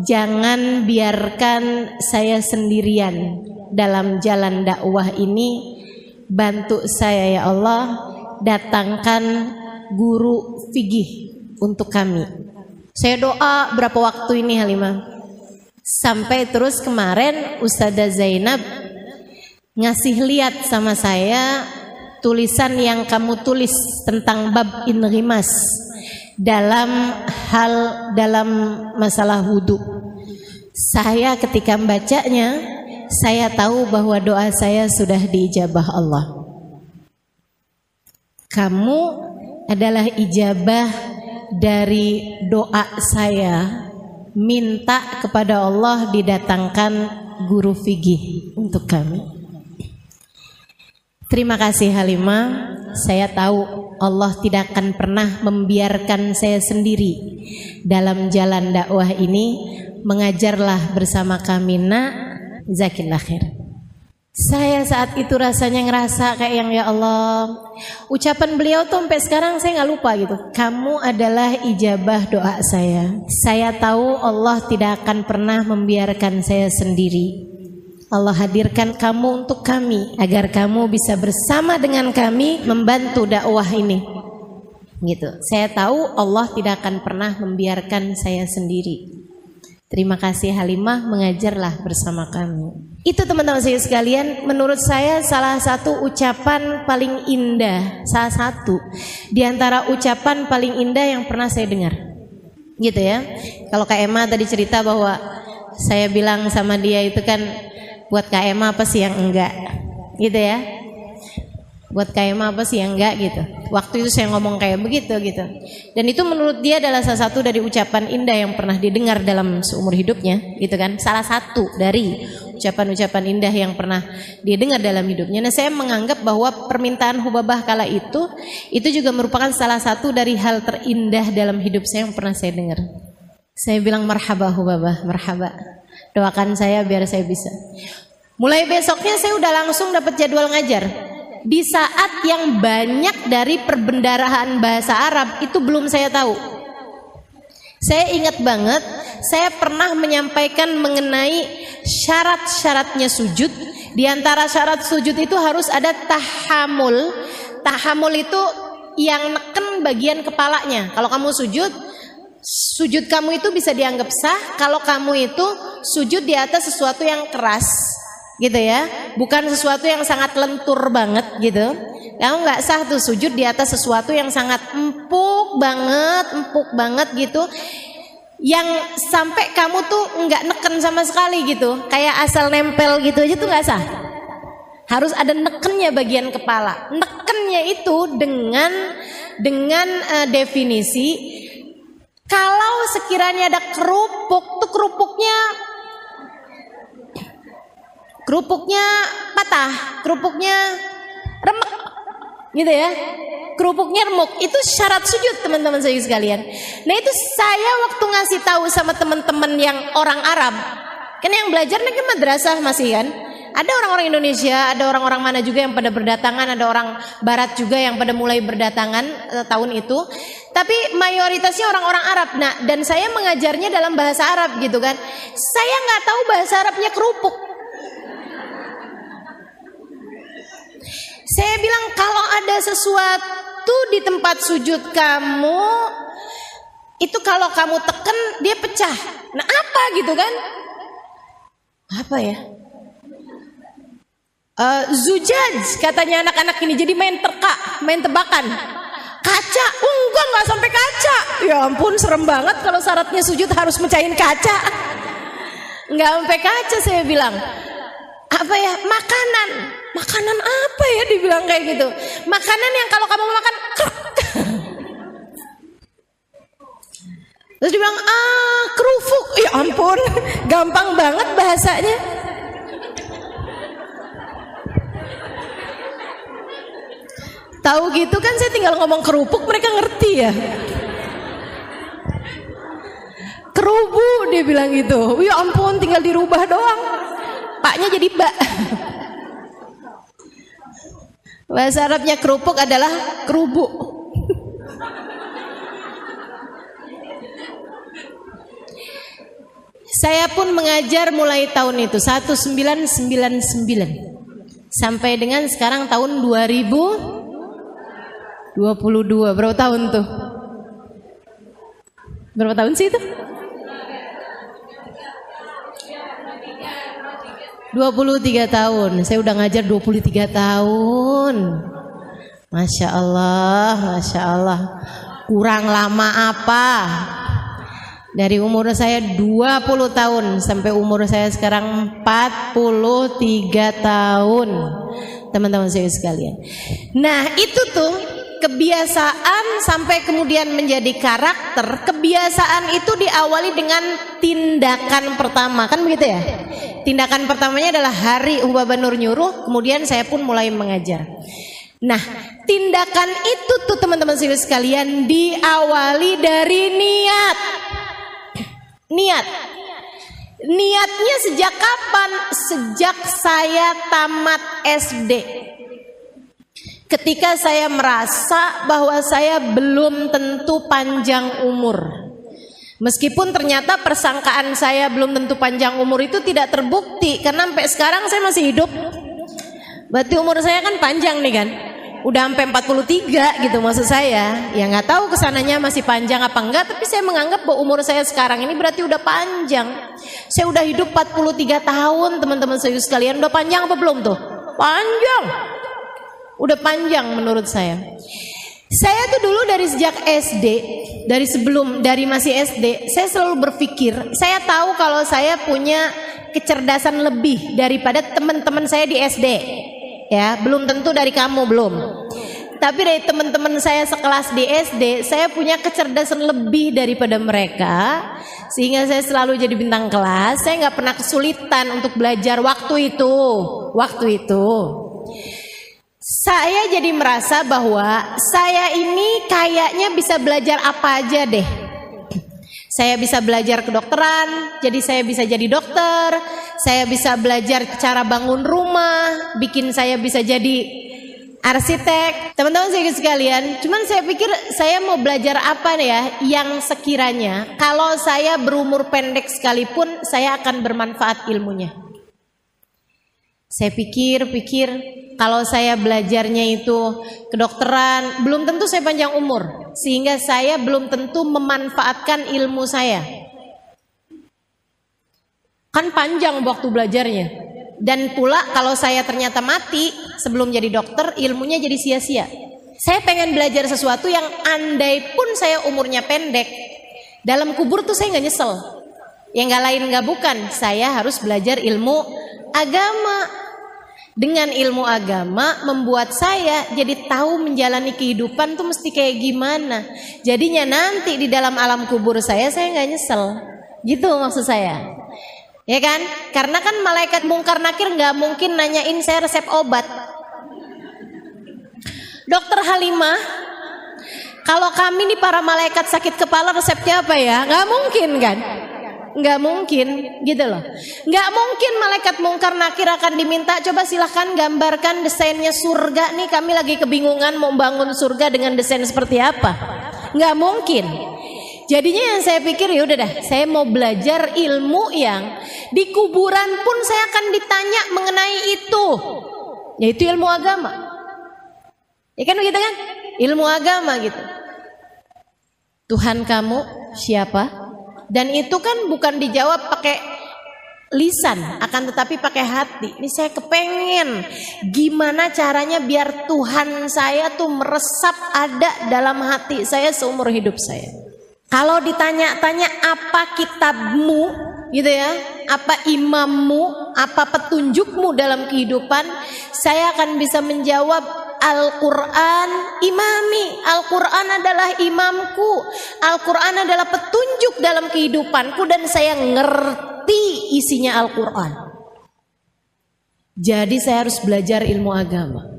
jangan biarkan saya sendirian dalam jalan dakwah ini. Bantu saya ya Allah, datangkan guru fikih untuk kami. Saya doa berapa waktu ini Halimah, sampai terus kemarin Ustazah Zainab ngasih lihat sama saya tulisan yang kamu tulis tentang bab inrimas dalam masalah wudu. Saya ketika membacanya, saya tahu bahwa doa saya sudah diijabah Allah. Kamu adalah ijabah dari doa saya minta kepada Allah didatangkan guru fikih untuk kami. Terima kasih Halimah. Saya tahu Allah tidak akan pernah membiarkan saya sendiri dalam jalan dakwah ini. Mengajarlah bersama kami, nak. Zakillah khair. Saya saat itu rasanya ngerasa kayak yang, ya Allah, ucapan beliau tuh sampai sekarang saya nggak lupa gitu. Kamu adalah ijabah doa saya. Saya tahu Allah tidak akan pernah membiarkan saya sendiri. Allah hadirkan kamu untuk kami agar kamu bisa bersama dengan kami membantu dakwah ini. Gitu. Saya tahu Allah tidak akan pernah membiarkan saya sendiri. Terima kasih Halimah, mengajarlah bersama kami. Itu teman-teman saya sekalian, menurut saya salah satu ucapan paling indah, salah satu di antara ucapan paling indah yang pernah saya dengar. Gitu ya. Kalau Kak Emma tadi cerita bahwa saya bilang sama dia itu kan, buat Kak Emma apa sih yang enggak, gitu ya. Buat Kak Emma apa sih yang enggak gitu. Waktu itu saya ngomong kayak begitu gitu. Dan itu menurut dia adalah salah satu dari ucapan indah yang pernah didengar dalam seumur hidupnya, gitu kan. Salah satu dari ucapan-ucapan indah yang pernah didengar dalam hidupnya. Nah, saya menganggap bahwa permintaan Hubabah kala itu juga merupakan salah satu dari hal terindah dalam hidup saya yang pernah saya dengar. Saya bilang marhaba Hubabah, marhaba. Doakan saya biar saya bisa. Mulai besoknya saya udah langsung dapat jadwal ngajar. Di saat yang banyak dari perbendaharaan bahasa Arab itu belum saya tahu. Saya ingat banget, saya pernah menyampaikan mengenai syarat-syaratnya sujud. Di antara syarat sujud itu harus ada tahamul. Tahamul itu yang neken bagian kepalanya. Kalau kamu sujud kamu itu bisa dianggap sah kalau kamu itu sujud di atas sesuatu yang keras, gitu ya, bukan sesuatu yang sangat lentur banget gitu. Kamu nggak sah tuh sujud di atas sesuatu yang sangat empuk banget gitu, yang sampai kamu tuh nggak neken sama sekali gitu, kayak asal nempel gitu aja tuh nggak sah. Harus ada nekennya bagian kepala. Nekennya itu dengan definisi, kalau sekiranya ada kerupuk tuh kerupuknya patah, kerupuknya remek, gitu ya. Kerupuknya remuk, itu syarat sujud teman-teman saya sekalian. Nah itu saya waktu ngasih tahu sama teman-teman yang orang Arab, kan yang belajar nih kan madrasah masih kan. Ada orang-orang Indonesia, ada orang-orang mana juga yang pada berdatangan, ada orang Barat juga yang pada mulai berdatangan tahun itu. Tapi mayoritasnya orang-orang Arab. Nah, dan saya mengajarnya dalam bahasa Arab gitu kan. Saya nggak tahu bahasa Arabnya kerupuk. Saya bilang kalau ada sesuatu di tempat sujud kamu, itu kalau kamu tekan dia pecah. Nah apa gitu kan? Apa ya? Zujaj katanya anak-anak ini, jadi main tebakan. Kaca, enggak nggak sampai kaca. Ya ampun serem banget kalau syaratnya sujud harus mecahin kaca. Nggak sampai kaca saya bilang. Apa ya, makanan apa ya dibilang kayak gitu, makanan yang kalau kamu makan terus dibilang kerupuk, ya ampun gampang banget bahasanya. Tahu gitu kan, saya tinggal ngomong kerupuk mereka ngerti ya. Kerubu dia bilang gitu, ya ampun tinggal dirubah doang, paknya jadi bak. Bahasa Arabnya kerupuk adalah kerubuk. Saya pun mengajar mulai tahun itu 1999 sampai dengan sekarang tahun 2022. Berapa tahun tuh? Berapa tahun sih itu? 23 tahun. Saya udah ngajar 23 tahun. Masya Allah, Masya Allah. Kurang lama apa? Dari umur saya 20 tahun sampai umur saya sekarang 43 tahun. Teman-teman saya sekalian. Nah itu tuh kebiasaan sampai kemudian menjadi karakter. Kebiasaan itu diawali dengan tindakan pertama, kan begitu ya? Tindakan pertamanya adalah hari Hubabah Nur nyuruh, kemudian saya pun mulai mengajar. Nah, tindakan itu tuh teman-teman sekalian diawali dari niat. Niatnya sejak kapan? Sejak saya tamat SD. Ketika saya merasa bahwa saya belum tentu panjang umur, Meskipun ternyata persangkaan saya belum tentu panjang umur itu tidak terbukti, karena sampai sekarang saya masih hidup. Berarti umur saya kan panjang nih kan, udah sampai 43 gitu maksud saya. Ya nggak tahu kesananya masih panjang apa enggak, tapi saya menganggap bahwa umur saya sekarang ini berarti udah panjang. Saya udah hidup 43 tahun teman-teman saya sekalian. Udah panjang apa belum tuh? Panjang. Udah panjang menurut saya. Saya tuh dulu dari sejak SD, dari masih SD, saya selalu berpikir, saya tahu kalau saya punya kecerdasan lebih daripada teman-teman saya di SD. Ya, belum tentu dari kamu, belum. Tapi dari teman-teman saya sekelas di SD, saya punya kecerdasan lebih daripada mereka, sehingga saya selalu jadi bintang kelas. Saya nggak pernah kesulitan untuk belajar waktu itu. Saya jadi merasa bahwa saya ini kayaknya bisa belajar apa aja deh. Saya bisa belajar kedokteran, jadi saya bisa jadi dokter. Saya bisa belajar cara bangun rumah, bikin saya bisa jadi arsitek. Teman-teman saya sekalian, cuman saya pikir saya mau belajar apa ya yang sekiranya kalau saya berumur pendek sekalipun saya akan bermanfaat ilmunya. Saya pikir kalau saya belajarnya itu kedokteran, belum tentu saya panjang umur, sehingga saya belum tentu memanfaatkan ilmu saya. Kan panjang waktu belajarnya. Dan pula kalau saya ternyata mati sebelum jadi dokter, ilmunya jadi sia-sia. Saya pengen belajar sesuatu yang andai pun saya umurnya pendek, dalam kubur tuh saya nggak nyesel. Yang nggak lain nggak bukan, saya harus belajar ilmu agama. Dengan ilmu agama membuat saya jadi tahu menjalani kehidupan tuh mesti kayak gimana. Jadinya nanti di dalam alam kubur saya nggak nyesel. Gitu maksud saya. Ya kan? Karena kan malaikat mungkar nakir nggak mungkin nanyain saya resep obat. Dokter Halimah, kalau kami nih para malaikat sakit kepala resepnya apa ya? Nggak mungkin kan? Nggak mungkin gitu loh. Nggak mungkin malaikat mungkar nakir akan diminta, coba silahkan gambarkan desainnya surga nih, kami lagi kebingungan mau bangun surga dengan desain seperti apa. Nggak mungkin. Jadinya yang saya pikir ya udah dah, saya mau belajar ilmu yang di kuburan pun saya akan ditanya mengenai itu, yaitu ilmu agama. Ya kan begitu kan? Ilmu agama gitu. Tuhan kamu siapa? Dan itu kan bukan dijawab pakai lisan, akan tetapi pakai hati. Ini saya kepengen gimana caranya biar Tuhan saya tuh meresap ada dalam hati saya seumur hidup saya. Kalau ditanya-tanya apa kitabmu gitu ya, apa imammu, apa petunjukmu dalam kehidupan, saya akan bisa menjawab Al-Quran imami, Al-Quran adalah imamku, Al-Quran adalah petunjuk dalam kehidupanku, dan saya ngerti isinya Al-Quran. Jadi saya harus belajar ilmu agama.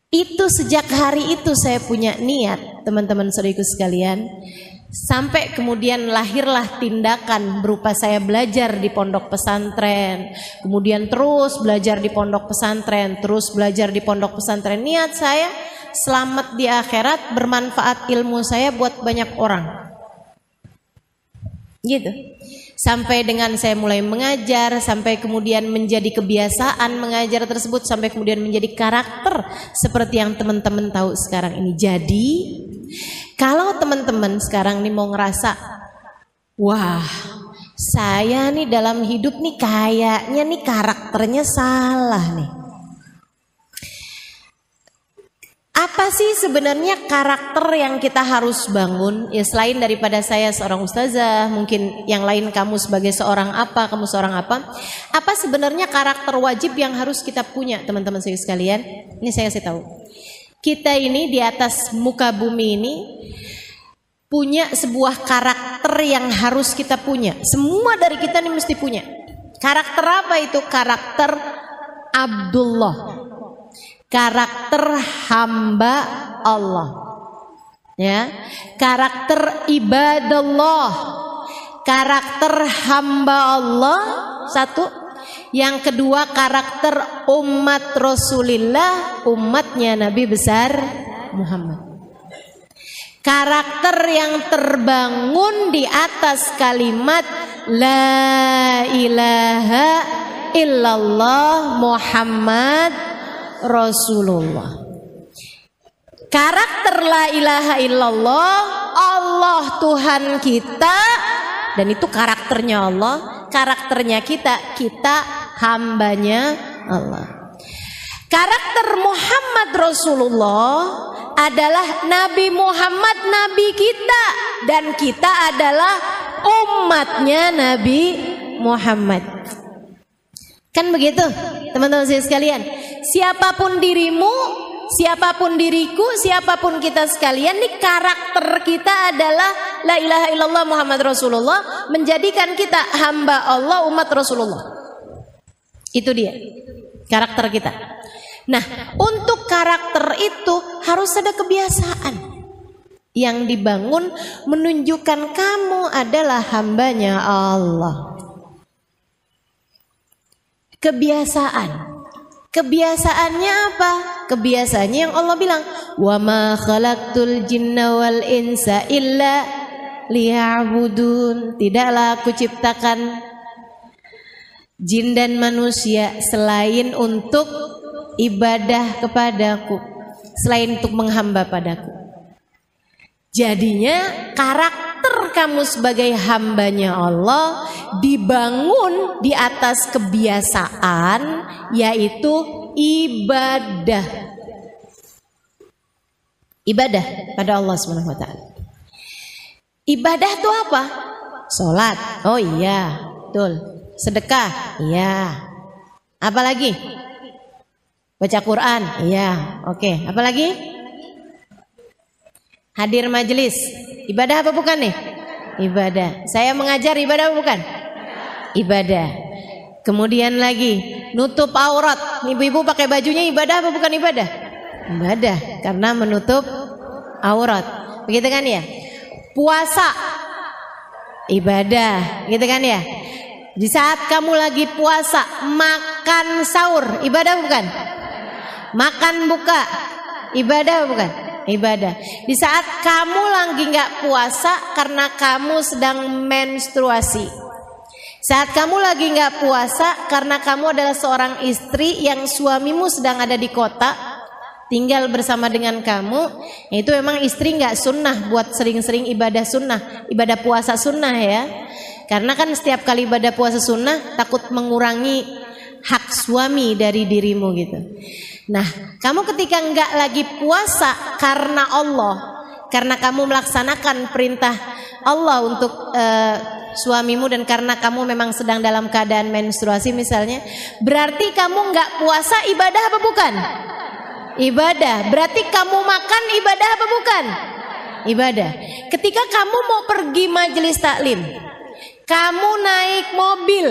Itu sejak hari itu saya punya niat, teman-teman saudaraku sekalian. Sampai kemudian lahirlah tindakan berupa saya belajar di pondok pesantren, kemudian terus belajar di pondok pesantren, terus belajar di pondok pesantren. Niat saya selamat di akhirat, bermanfaat ilmu saya buat banyak orang. Gitu. Sampai dengan saya mulai mengajar, sampai kemudian menjadi kebiasaan mengajar tersebut, sampai kemudian menjadi karakter seperti yang teman-teman tahu sekarang ini. Jadi kalau teman-teman sekarang nih mau ngerasa, wah saya nih dalam hidup nih kayaknya nih karakternya salah nih. Apa sih sebenarnya karakter yang kita harus bangun? Ya selain daripada saya seorang ustazah, mungkin yang lain kamu sebagai seorang apa, kamu seorang apa. Apa sebenarnya karakter wajib yang harus kita punya, teman-teman saya sekalian? Ini saya kasih tahu. Kita ini di atas muka bumi ini punya sebuah karakter yang harus kita punya. Semua dari kita ini mesti punya. Karakter apa itu? Karakter Abdullah. Karakter hamba Allah. Ya. Karakter ibadallah. Karakter hamba Allah. Satu. Yang kedua karakter umat Rasulullah, umatnya Nabi besar Muhammad. karakter yang terbangun di atas kalimat la ilaha illallah Muhammad Rasulullah. Karakter la ilaha illallah, Allah Tuhan kita, dan itu karakternya Allah, karakternya kita hambanya Allah. Karakter Muhammad Rasulullah adalah Nabi Muhammad, Nabi kita, dan kita adalah umatnya Nabi Muhammad. Kan begitu teman-teman sekalian. Siapapun dirimu, siapapun diriku, siapapun kita sekalian, nih karakter kita adalah la ilaha illallah Muhammad Rasulullah, menjadikan kita hamba Allah, umat Rasulullah. Itu dia karakter kita. Nah, untuk karakter itu harus ada kebiasaan yang dibangun menunjukkan kamu adalah hambanya Allah. Kebiasaan. Kebiasaannya apa? Kebiasaannya yang Allah bilang, "Wa ma khalaqtul jinna wal insa illa liya'budun." Tidaklah aku ciptakan jin dan manusia selain untuk ibadah kepadaku, selain untuk menghamba padaku. Jadinya karakter kamu sebagai hambanya Allah dibangun di atas kebiasaan, yaitu ibadah. Ibadah pada Allah SWT. Ibadah itu apa? Sholat. Oh iya, betul. Sedekah. Iya. Apa lagi? Baca Quran. Iya. Oke. Apa lagi? Hadir majelis. Ibadah apa bukan nih? Ibadah. Saya mengajar, ibadah apa bukan? Ibadah. Kemudian lagi nutup aurat. Ibu-ibu pakai bajunya ibadah apa bukan ibadah? Ibadah, karena menutup aurat. Begitu kan ya? Puasa. Ibadah, gitu kan ya? Di saat kamu lagi puasa, makan sahur, ibadah bukan? Makan buka, ibadah bukan? Ibadah. Di saat kamu lagi nggak puasa karena kamu sedang menstruasi, saat kamu lagi nggak puasa karena kamu adalah seorang istri yang suamimu sedang ada di kota, tinggal bersama dengan kamu, itu memang istri nggak sunnah buat sering-sering ibadah sunnah, ibadah puasa sunnah ya. Karena kan setiap kali ibadah puasa sunnah takut mengurangi hak suami dari dirimu gitu. Nah, kamu ketika enggak lagi puasa karena Allah, karena kamu melaksanakan perintah Allah untuk suamimu, dan karena kamu memang sedang dalam keadaan menstruasi misalnya, berarti kamu enggak puasa, ibadah apa bukan? Ibadah. Berarti kamu makan, ibadah apa bukan? Ibadah. Ketika kamu mau pergi majelis taklim, kamu naik mobil,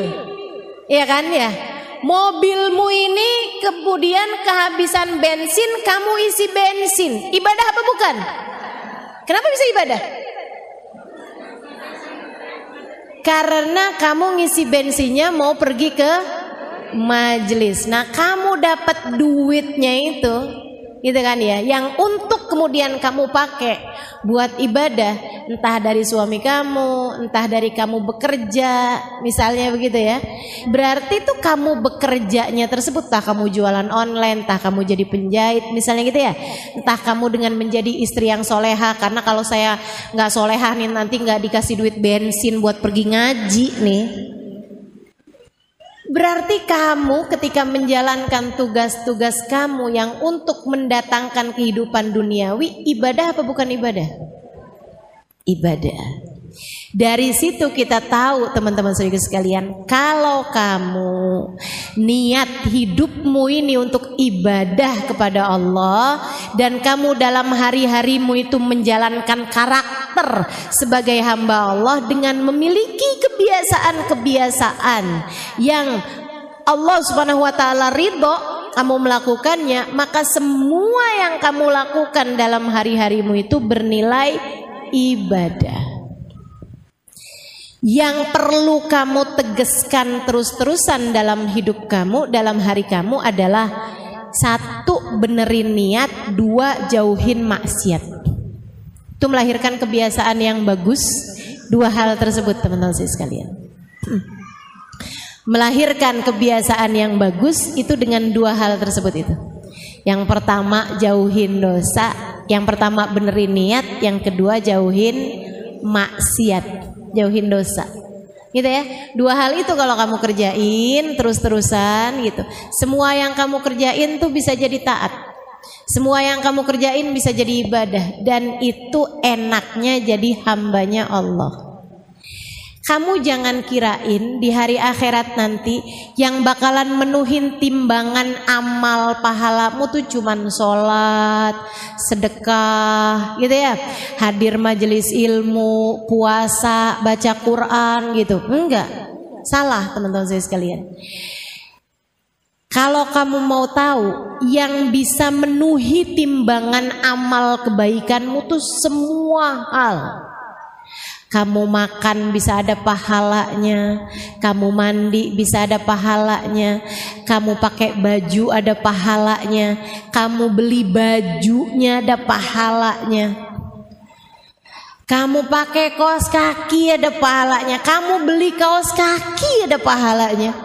ya kan ya? Mobilmu ini kemudian kehabisan bensin, kamu isi bensin, ibadah apa bukan? Kenapa bisa ibadah? Karena kamu ngisi bensinnya mau pergi ke majelis. Nah, kamu dapat duitnya itu, gitu kan ya, yang untuk kemudian kamu pakai buat ibadah, entah dari suami kamu, entah dari kamu bekerja, misalnya begitu ya. Berarti tuh kamu bekerjanya tersebut, entah kamu jualan online, entah kamu jadi penjahit, misalnya gitu ya, entah kamu dengan menjadi istri yang soleha, karena kalau saya nggak soleha nih nanti nggak dikasih duit bensin buat pergi ngaji nih. Berarti kamu ketika menjalankan tugas-tugas kamu yang untuk mendatangkan kehidupan duniawi, ibadah apa bukan ibadah? Ibadah. Dari situ kita tahu teman-teman saudara sekalian, kalau kamu niat hidupmu ini untuk ibadah kepada Allah, dan kamu dalam hari-harimu itu menjalankan karakter sebagai hamba Allah dengan memiliki kebiasaan-kebiasaan yang Allah Subhanahu wa taala ridho, kamu melakukannya, maka semua yang kamu lakukan dalam hari-harimu itu bernilai ibadah. Yang perlu kamu tegaskan terus-terusan dalam hidup kamu, dalam hari kamu adalah: satu, benerin niat; dua, jauhin maksiat. Itu melahirkan kebiasaan yang bagus. Dua hal tersebut teman-teman sekalian. Melahirkan kebiasaan yang bagus itu dengan dua hal tersebut itu. Yang pertama jauhin dosa, yang pertama benerin niat, yang kedua jauhin maksiat, jauhin dosa. Gitu ya. Dua hal itu kalau kamu kerjain terus-terusan gitu. Semua yang kamu kerjain tuh bisa jadi taat. Semua yang kamu kerjain bisa jadi ibadah, dan itu enaknya jadi hambanya Allah. Kamu jangan kirain di hari akhirat nanti yang bakalan menuhin timbangan amal pahalamu tuh cuman sholat, sedekah gitu ya, hadir majelis ilmu, puasa, baca Quran gitu. Enggak, salah teman-teman saya sekalian. Kalau kamu mau tahu yang bisa menuhi timbangan amal kebaikanmu tuh semua hal. Kamu makan bisa ada pahalanya, kamu mandi bisa ada pahalanya, kamu pakai baju ada pahalanya, kamu beli bajunya ada pahalanya, kamu pakai kaos kaki ada pahalanya, kamu beli kaos kaki ada pahalanya,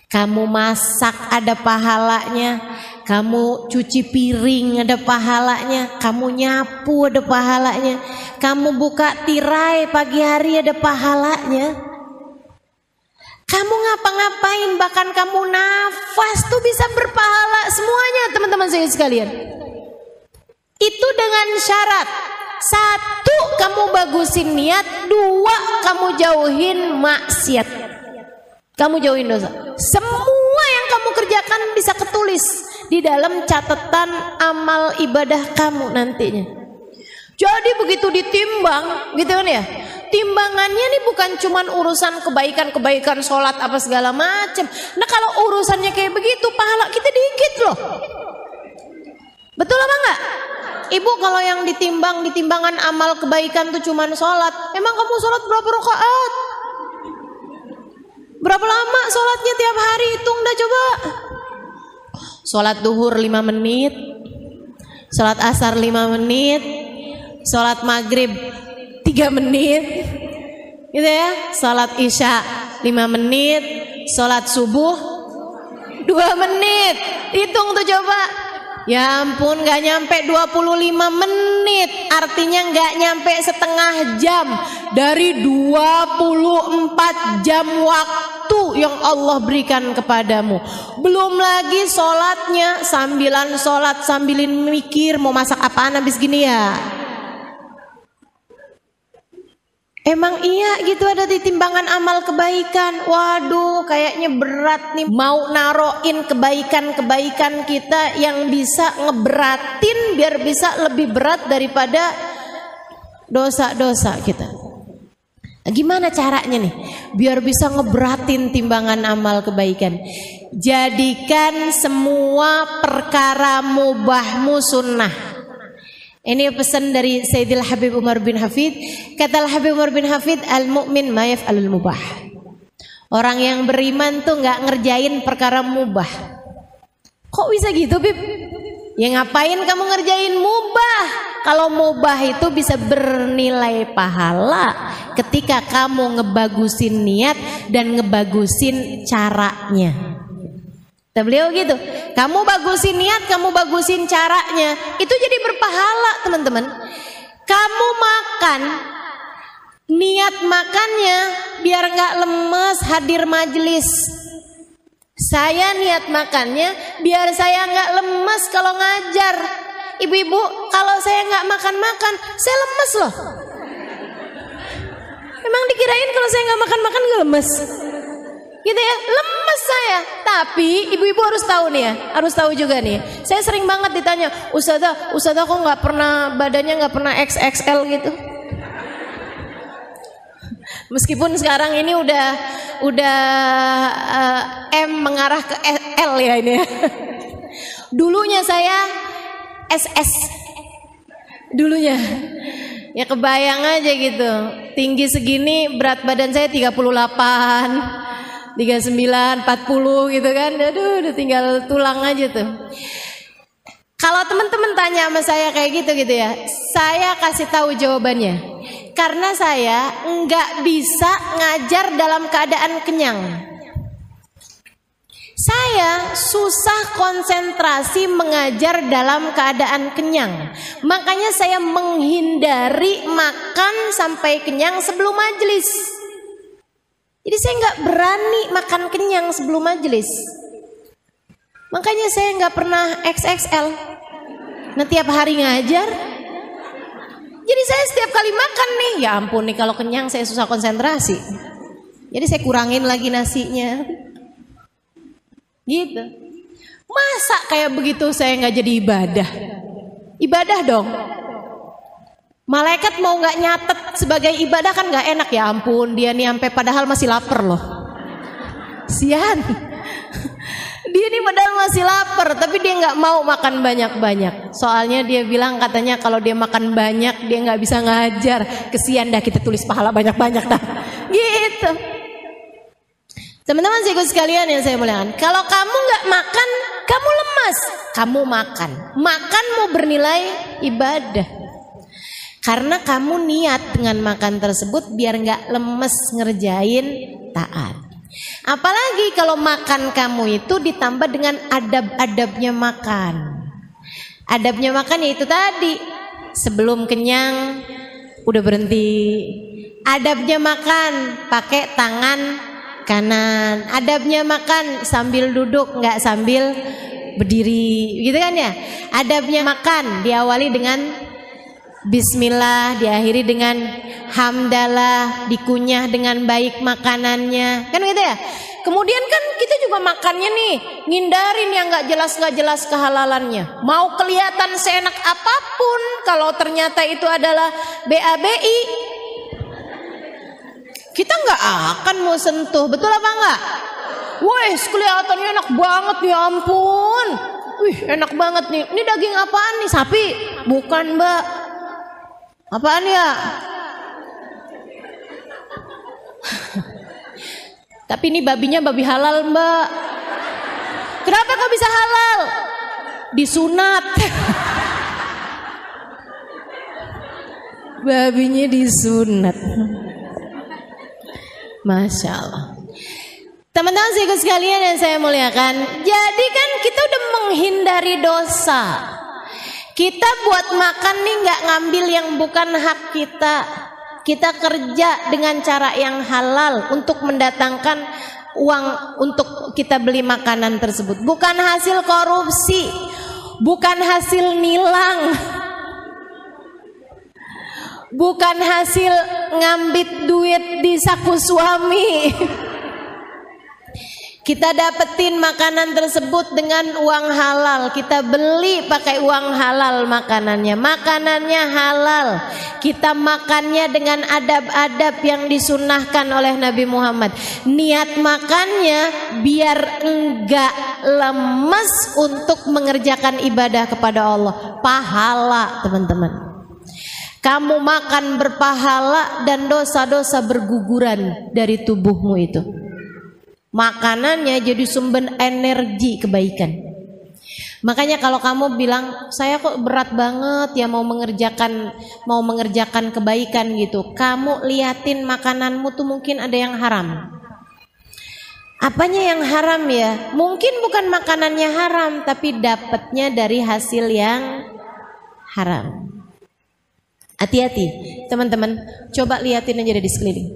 kamu masak ada pahalanya, kamu cuci piring ada pahalanya, kamu nyapu ada pahalanya, kamu buka tirai pagi hari ada pahalanya, kamu ngapa-ngapain bahkan kamu nafas tuh bisa berpahala semuanya teman-teman saya sekalian. Itu dengan syarat, satu kamu bagusin niat, dua kamu jauhin maksiat, kamu jauhin dosa. Semua yang kamu kerjakan bisa ketulis di dalam catatan amal ibadah kamu nantinya. Jadi begitu ditimbang gitu kan ya, timbangannya nih bukan cuman urusan kebaikan-kebaikan sholat apa segala macam. Nah kalau urusannya kayak begitu pahala kita dikit loh. Betul apa enggak? Ibu kalau yang ditimbang di timbangan amal kebaikan tuh cuman sholat, emang kamu sholat berapa rakaat? Berapa lama sholatnya tiap hari? Hitung dah coba. Sholat duhur 5 menit, sholat asar 5 menit, sholat maghrib 3 menit, gitu ya. Sholat isya 5 menit, sholat subuh 2 menit. Hitung tuh coba. Ya ampun, gak nyampe 25 menit. Artinya gak nyampe setengah jam dari 24 jam waktu yang Allah berikan kepadamu. Belum lagi sholatnya, sambilan sholat sambilin mikir mau masak apaan habis gini ya. Emang iya gitu ada di timbangan amal kebaikan. Waduh kayaknya berat nih mau naroin kebaikan-kebaikan kita yang bisa ngeberatin biar bisa lebih berat daripada dosa-dosa kita. Gimana caranya nih biar bisa ngeberatin timbangan amal kebaikan? Jadikan semua perkara mubahmu sunnah. Ini pesan dari Sayyidil Habib Umar bin Hafid. Kata Habib Umar bin Hafid, al-mu'min ma yaf'alul mubah. Orang yang beriman tuh gak ngerjain perkara mubah. Kok bisa gitu Bib? Ya ngapain kamu ngerjain mubah? Kalau mubah itu bisa bernilai pahala ketika kamu ngebagusin niat dan ngebagusin caranya. Beliau gitu, kamu bagusin niat, kamu bagusin caranya, itu jadi berpahala teman-teman. Kamu makan, niat makannya biar gak lemes hadir majelis. Saya niat makannya biar saya gak lemes kalau ngajar. Ibu-ibu, kalau saya gak makan-makan, saya lemes loh. Emang dikirain kalau saya gak makan-makan gak lemes? Gitu ya, lemes saya. Tapi ibu-ibu harus tahu nih ya, harus tahu juga nih. Saya sering banget ditanya, Ustazah kok nggak pernah badannya nggak pernah XXL gitu. Meskipun sekarang ini udah M mengarah ke L ya ini. Ya. Dulunya saya SS. Dulunya. Ya kebayang aja gitu. Tinggi segini, berat badan saya 38. 39, 40 gitu kan. Aduh udah tinggal tulang aja tuh. Kalau teman-teman tanya sama saya kayak gitu ya, saya kasih tahu jawabannya. Karena saya nggak bisa ngajar dalam keadaan kenyang. Saya susah konsentrasi mengajar dalam keadaan kenyang. Makanya saya menghindari makan sampai kenyang sebelum majelis. Jadi saya nggak berani makan kenyang sebelum majelis. Makanya saya nggak pernah XXL. Nah tiap hari ngajar. Jadi saya setiap kali makan nih, ya ampun nih kalau kenyang saya susah konsentrasi. Jadi saya kurangin lagi nasinya. Gitu. Masa kayak begitu saya nggak jadi ibadah? Ibadah dong. Malaikat mau nggak nyatet sebagai ibadah kan nggak enak, ya ampun dia nih sampai padahal masih lapar loh. Sian. Dia nih padahal masih lapar tapi dia nggak mau makan banyak-banyak. Soalnya dia bilang katanya kalau dia makan banyak dia nggak bisa ngajar. Kesian dah kita tulis pahala banyak-banyak dah. Gitu. Teman-teman cikgu sekalian yang saya muliakan, kalau kamu nggak makan, kamu lemas. Kamu makan, makanmu bernilai ibadah. Karena kamu niat dengan makan tersebut biar nggak lemes ngerjain taat. Apalagi kalau makan kamu itu ditambah dengan adab-adabnya makan. Adabnya makan yaitu tadi, sebelum kenyang udah berhenti. Adabnya makan pakai tangan kanan. Adabnya makan sambil duduk, nggak sambil berdiri, gitu kan ya. Adabnya makan diawali dengan bismillah, diakhiri dengan hamdalah, dikunyah dengan baik makanannya, kan gitu ya. Kemudian kan kita juga makannya nih ngindarin yang nggak jelas kehalalannya. Mau kelihatan seenak apapun, kalau ternyata itu adalah BABI, kita nggak akan mau sentuh, betul apa enggak? Wih, kelihatannya enak banget, ya ampun. Wih, enak banget nih. Ini daging apaan nih? Sapi? Bukan, Mbak. Apaan ya? Tapi ini babinya babi halal, Mbak. Kenapa kok bisa halal? Disunat. Babinya disunat. Masya Allah. Teman-teman cikgu sekalian yang saya muliakan, jadi kan kita udah menghindari dosa. Kita buat makan nih nggak ngambil yang bukan hak kita. Kita kerja dengan cara yang halal untuk mendatangkan uang untuk kita beli makanan tersebut. Bukan hasil korupsi, bukan hasil nilang, bukan hasil ngambit duit di saku suami. Kita dapetin makanan tersebut dengan uang halal. Kita beli pakai uang halal makanannya. Makanannya halal. Kita makannya dengan adab-adab yang disunahkan oleh Nabi Muhammad. Niat makannya biar enggak lemes untuk mengerjakan ibadah kepada Allah. Pahala, teman-teman. Kamu makan berpahala dan dosa-dosa berguguran dari tubuhmu itu. Makanannya jadi sumber energi kebaikan. Makanya kalau kamu bilang saya kok berat banget ya mau mengerjakan kebaikan gitu, kamu liatin makananmu tuh mungkin ada yang haram. Apanya yang haram ya? Mungkin bukan makanannya haram, tapi dapatnya dari hasil yang haram. Hati-hati teman-teman, coba liatin aja di sekeliling.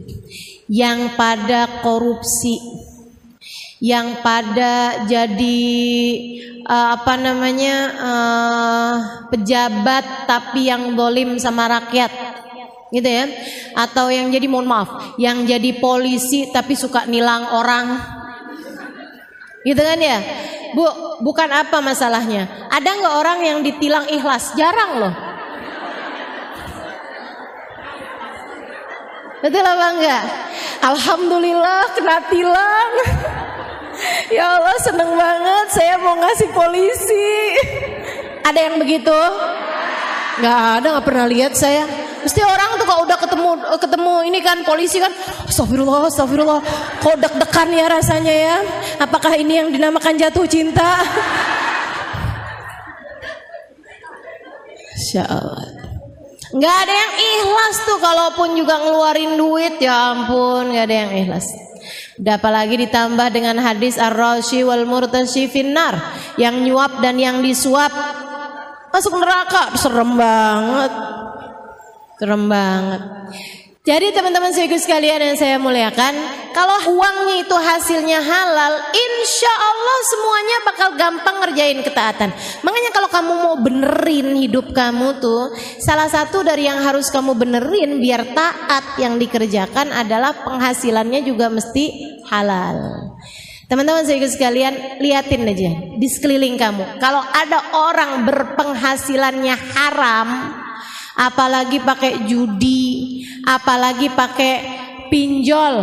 Yang pada korupsi, yang pada jadi pejabat tapi yang dolim sama rakyat, gitu ya. Atau yang jadi, mohon maaf, yang jadi polisi tapi suka nilang orang, gitu kan ya. Bu, bukan apa masalahnya? Ada nggak orang yang ditilang ikhlas? Jarang loh. Betul apa enggak? Alhamdulillah kena tilang. Ya Allah, seneng banget, saya mau ngasih polisi. Ada yang begitu? Nggak ada, nggak pernah lihat saya. Mesti orang tuh kalau udah ketemu ini kan polisi kan, astagfirullah, kok deg-degan ya rasanya ya. Apakah ini yang dinamakan jatuh cinta? Masya Allah. Nggak ada yang ikhlas tuh, kalaupun juga ngeluarin duit, ya ampun, nggak ada yang ikhlas. Udah apalagi ditambah dengan hadis ar-rashi wal murtashi finnar, yang nyuap dan yang disuap masuk neraka. Serem banget, serem banget. Jadi teman-teman sekalian yang saya muliakan, kalau uangnya itu hasilnya halal, insya Allah semuanya bakal gampang ngerjain ketaatan. Makanya kalau kamu mau benerin hidup kamu tuh, salah satu dari yang harus kamu benerin biar taat yang dikerjakan adalah penghasilannya juga mesti halal. Teman-teman sekalian, liatin aja di sekeliling kamu. Kalau ada orang berpenghasilannya haram, apalagi pakai judi, apalagi pakai pinjol,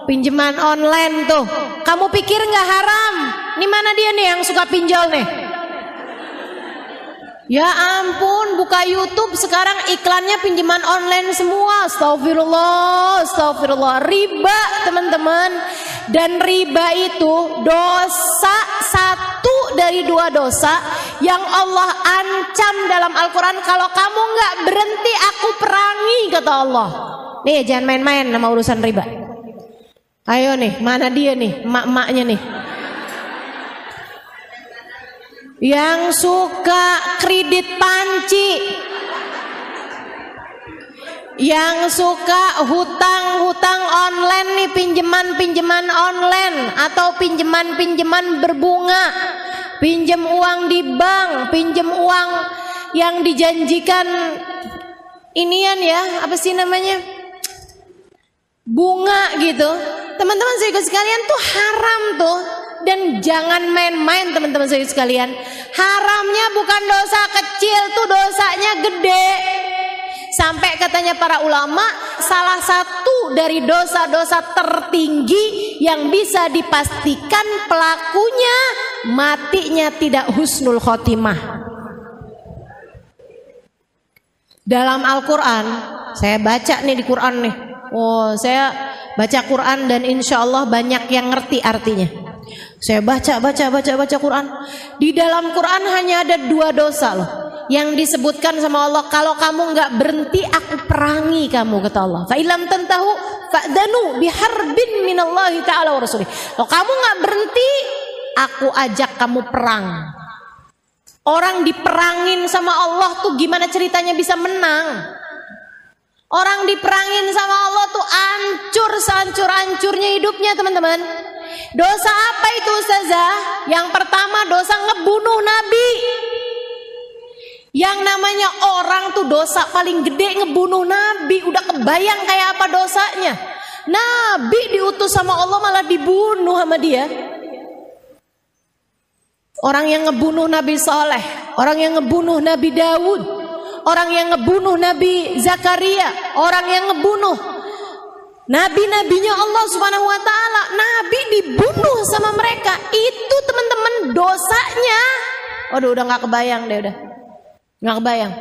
pinjaman online tuh, kamu pikir nggak haram? Ini mana dia nih yang suka pinjol nih? Ya ampun, buka YouTube sekarang iklannya pinjaman online semua. Astagfirullah, astagfirullah. Riba teman-teman. Dan riba itu dosa, satu dari dua dosa yang Allah ancam dalam Al-Quran. Kalau kamu nggak berhenti, aku perangi, kata Allah. Nih jangan main-main sama urusan riba. Ayo nih, mana dia nih, emak-emaknya nih, yang suka kredit panci, yang suka hutang-hutang online nih, pinjaman online atau pinjaman berbunga, pinjam uang di bank, pinjam uang yang dijanjikan inian ya, apa sih namanya, bunga gitu. Teman-teman saya sekalian tuh haram tuh. Dan jangan main-main teman-teman saya sekalian. Haramnya bukan dosa kecil, tuh dosanya gede. Sampai katanya para ulama, salah satu dari dosa-dosa tertinggi yang bisa dipastikan pelakunya matinya tidak husnul khotimah. Dalam Al-Quran, saya baca nih di Quran nih. Oh, saya baca Quran dan insya Allah banyak yang ngerti artinya. Saya baca Quran. Di dalam Quran hanya ada dua dosa loh yang disebutkan sama Allah. Kalau kamu nggak berhenti, aku perangi kamu, kata Allah. Fa ilam tantahu fa'danu biharbin minallahi ta'ala wa rasulih. Kalau kamu nggak berhenti, aku ajak kamu perang. Orang diperangin sama Allah tuh gimana ceritanya bisa menang? Orang diperangin sama Allah tuh hancur sehancur-hancurnya hidupnya teman-teman. Dosa apa itu Ustazah? Yang pertama dosa ngebunuh Nabi. Yang namanya orang tuh dosa paling gede ngebunuh Nabi. Udah kebayang kayak apa dosanya? Nabi diutus sama Allah malah dibunuh sama dia. Orang yang ngebunuh Nabi Saleh, orang yang ngebunuh Nabi Daud, orang yang ngebunuh Nabi Zakaria, orang yang ngebunuh nabi-nabinya Allah Subhanahu wa taala, nabi dibunuh sama mereka. Itu teman-teman dosanya. Waduh, udah nggak kebayang deh, udah nggak kebayang.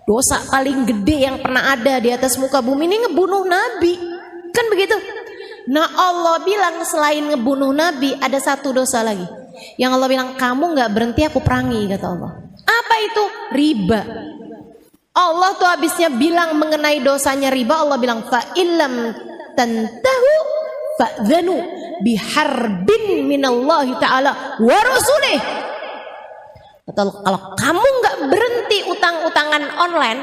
Dosa paling gede yang pernah ada di atas muka bumi ini ngebunuh nabi, kan begitu. Nah Allah bilang selain ngebunuh nabi ada satu dosa lagi yang Allah bilang kamu nggak berhenti aku perangi, kata Allah. Apa itu? Riba. Allah tuh habisnya bilang mengenai dosanya riba, Allah bilang fa illam tantahu fa'dhanu biharbin minallahi ta'ala wa rasulih. Kalau kamu nggak berhenti utang-utangan online,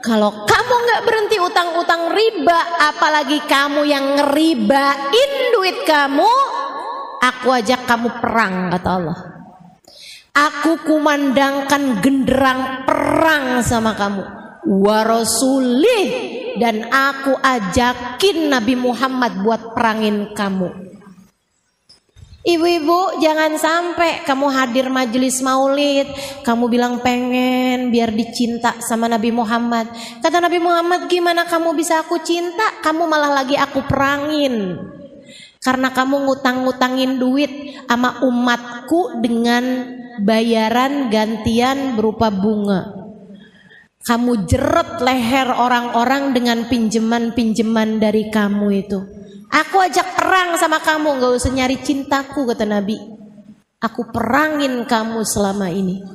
kalau kamu nggak berhenti utang-utang riba, apalagi kamu yang ngeribain duit kamu, aku ajak kamu perang, kata Allah. Aku kumandangkan genderang perang sama kamu, wa rasulih, dan aku ajakin Nabi Muhammad buat perangin kamu. Ibu-ibu, jangan sampai kamu hadir majelis maulid, kamu bilang pengen biar dicinta sama Nabi Muhammad. Kata Nabi Muhammad, gimana kamu bisa aku cinta? Kamu malah lagi aku perangin. Karena kamu ngutang-ngutangin duit sama umatku dengan bayaran gantian berupa bunga. Kamu jeret leher orang-orang dengan pinjaman-pinjaman dari kamu itu. Aku ajak perang sama kamu, gak usah nyari cintaku, kata Nabi. Aku perangin kamu selama ini.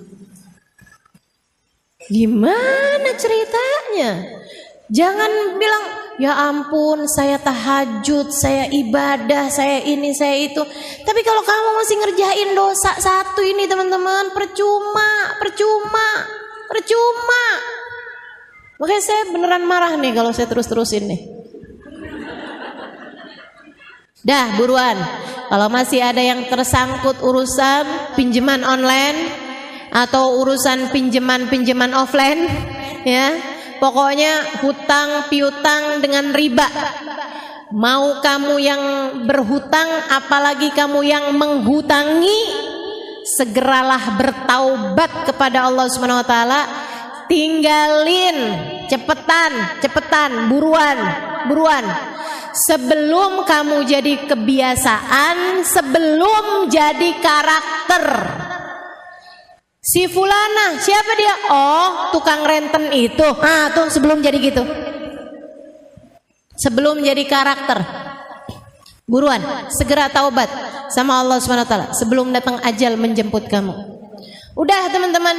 Gimana ceritanya? Jangan bilang, ya ampun saya tahajud, saya ibadah, saya ini, saya itu. Tapi kalau kamu masih ngerjain dosa satu ini teman-teman, percuma. Makanya saya beneran marah nih kalau saya terus-terusin nih. Dah buruan, kalau masih ada yang tersangkut urusan pinjaman online atau urusan pinjaman offline, ya pokoknya hutang piutang dengan riba. Mau kamu yang berhutang, apalagi kamu yang menghutangi, segeralah bertaubat kepada Allah Subhanahu wa taala. Tinggalin, cepetan, buruan. Sebelum kamu jadi kebiasaan, sebelum jadi karakter. Si fulana, siapa dia? Oh, tukang renten itu. Ah, tuh sebelum jadi gitu. Sebelum jadi karakter. Buruan, segera taubat sama Allah Subhanahu wa taala sebelum datang ajal menjemput kamu. Udah teman-teman,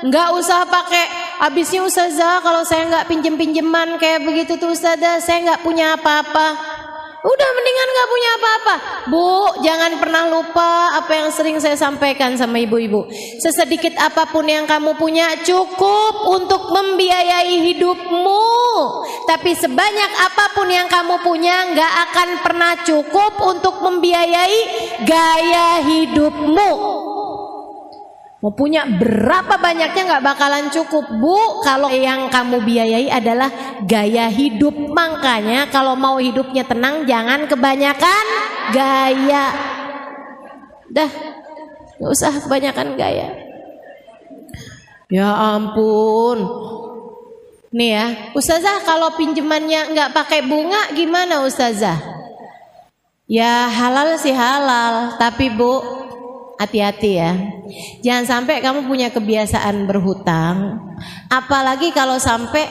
nggak usah pakai habisnya ustazah kalau saya nggak pinjem-pinjeman kayak begitu tuh ustazah, saya nggak punya apa-apa. Udah mendingan gak punya apa-apa. Bu, jangan pernah lupa apa yang sering saya sampaikan sama ibu-ibu. Sesedikit apapun yang kamu punya cukup untuk membiayai hidupmu. Tapi sebanyak apapun yang kamu punya gak akan pernah cukup untuk membiayai gaya hidupmu. Mau punya berapa banyaknya gak bakalan cukup, Bu, kalau yang kamu biayai adalah gaya hidup. Makanya kalau mau hidupnya tenang, jangan kebanyakan gaya. Dah, gak usah kebanyakan gaya. Ya ampun. Nih ya, ustazah kalau pinjemannya gak pakai bunga gimana ustazah? Ya halal sih halal, tapi Bu, hati-hati ya, jangan sampai kamu punya kebiasaan berhutang. Apalagi kalau sampai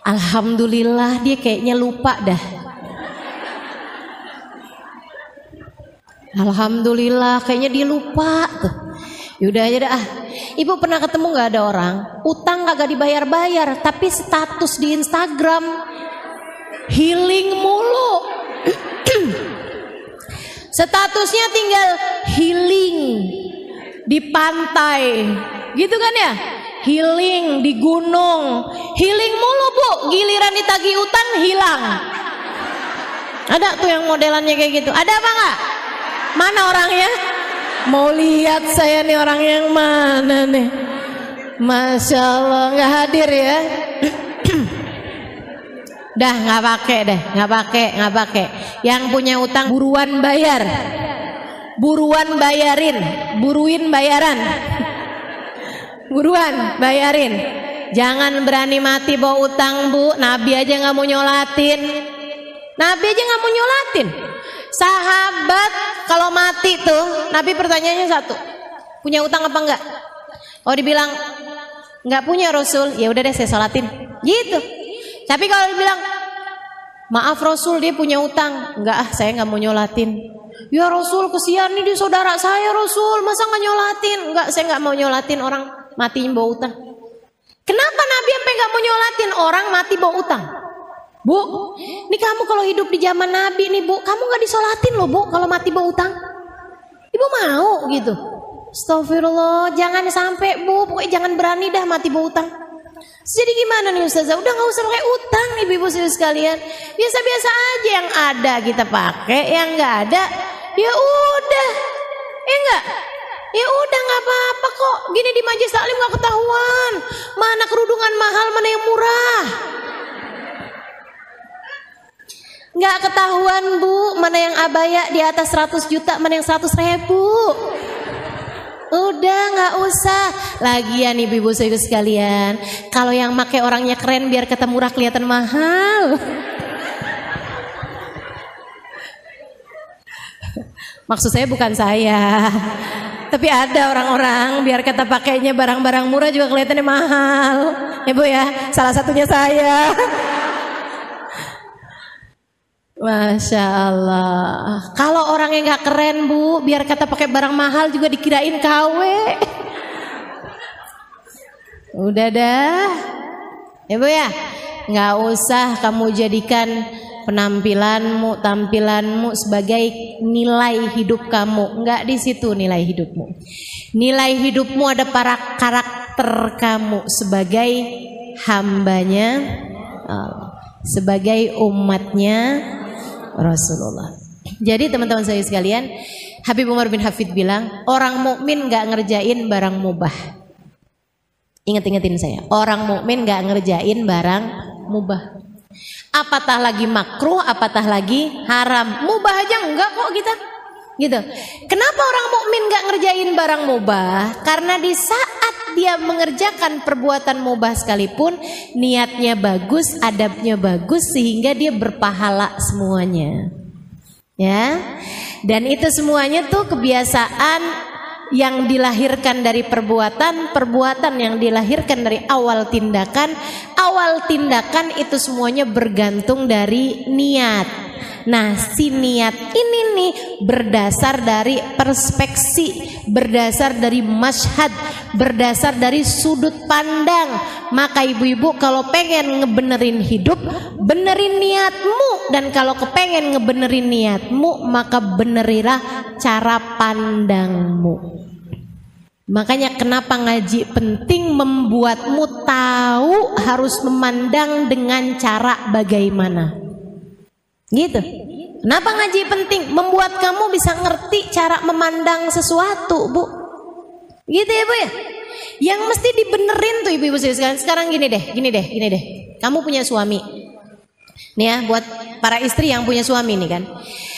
alhamdulillah dia kayaknya lupa dah. Alhamdulillah kayaknya dia lupa tuh. Yaudah aja dah. Ibu pernah ketemu gak ada orang utang kagak dibayar-bayar, tapi status di Instagram healing mulu. Statusnya tinggal healing di pantai, gitu kan ya? Healing di gunung, healing mulu Bu. Giliran ditagih utang hilang. Ada tuh yang modelannya kayak gitu. Ada apa nggak? Mana orangnya? Mau lihat saya nih orang yang mana nih? Masya Allah nggak hadir ya. Dah nggak pakai deh, nggak pakai. Yang punya utang buruan bayar, buruin bayaran, buruan bayarin. Jangan berani mati bawa utang Bu. Nabi aja nggak mau nyolatin. Sahabat kalau mati tuh, Nabi pertanyaannya satu, punya utang apa enggak? Oh dibilang nggak punya Rasul, ya udah deh saya sholatin, gitu. Tapi kalau dibilang maaf Rasul dia punya utang, enggak saya nggak mau nyolatin. Ya Rasul kesian nih dia saudara saya Rasul, masa nggak nyolatin? Enggak saya nggak mau nyolatin orang mati bawa utang. Kenapa Nabi sampai nggak mau nyolatin orang mati bawa utang? Bu, ini kamu kalau hidup di zaman Nabi nih Bu, kamu nggak disolatin loh Bu kalau mati bawa utang. Ibu mau gitu? Astagfirullah, jangan sampai Bu, pokoknya jangan berani dah mati bawa utang. Jadi gimana nih Ustazah? Udah gak usah pakai utang nih ibu-ibu sekalian. Biasa-biasa aja, yang ada kita pakai, yang gak ada ya udah. Enggak? Ya udah gak apa-apa kok. Gini di majelis taklim gak ketahuan mana kerudungan mahal, mana yang murah. Gak ketahuan Bu, mana yang abaya di atas 100 juta, mana yang 100.000. Udah gak usah. Lagian ibu-ibu sekalian, kalau yang make orangnya keren biar kata murah kelihatan mahal. Maksud saya bukan saya, tapi ada orang-orang biar kata pakainya barang-barang murah juga kelihatannya mahal. Ya Bu ya, salah satunya saya. Masya Allah. Kalau orang yang gak keren Bu, biar kata pakai barang mahal juga dikirain KW. Udah dah. Ya Bu ya, nggak usah kamu jadikan tampilanmu sebagai nilai hidup kamu. Nggak di situ nilai hidupmu. Nilai hidupmu ada para karakter kamu sebagai hambanya Allah, sebagai umatnya Rasulullah. Jadi teman-teman saya sekalian, Habib Umar bin Hafid bilang, orang mukmin nggak ngerjain barang mubah. Ingat-ingatin saya, orang mukmin nggak ngerjain barang mubah. Apatah lagi makruh, apatah lagi haram, mubah aja enggak kok kita. Gitu. Kenapa orang mukmin nggak ngerjain barang mubah? Karena di saat dia mengerjakan perbuatan mubah sekalipun, niatnya bagus, adabnya bagus, sehingga dia berpahala semuanya. Ya, dan itu semuanya tuh kebiasaan yang dilahirkan dari perbuatan yang dilahirkan dari awal tindakan itu semuanya bergantung dari niat. Nah, si niat ini nih berdasar dari perspeksi, berdasar dari masyhad, berdasar dari sudut pandang. Maka ibu-ibu kalau pengen ngebenerin hidup, benerin niatmu. Dan kalau kepengen ngebenerin niatmu, maka benerilah cara pandangmu. Makanya kenapa ngaji penting, membuatmu tahu harus memandang dengan cara bagaimana. Gitu. Kenapa ngaji penting? Membuat kamu bisa ngerti cara memandang sesuatu, Bu. Gitu ya, Bu ya. Yang mesti dibenerin tuh ibu-ibu sekalian. Sekarang gini deh. Kamu punya suami. Nih ya, buat para istri yang punya suami nih kan.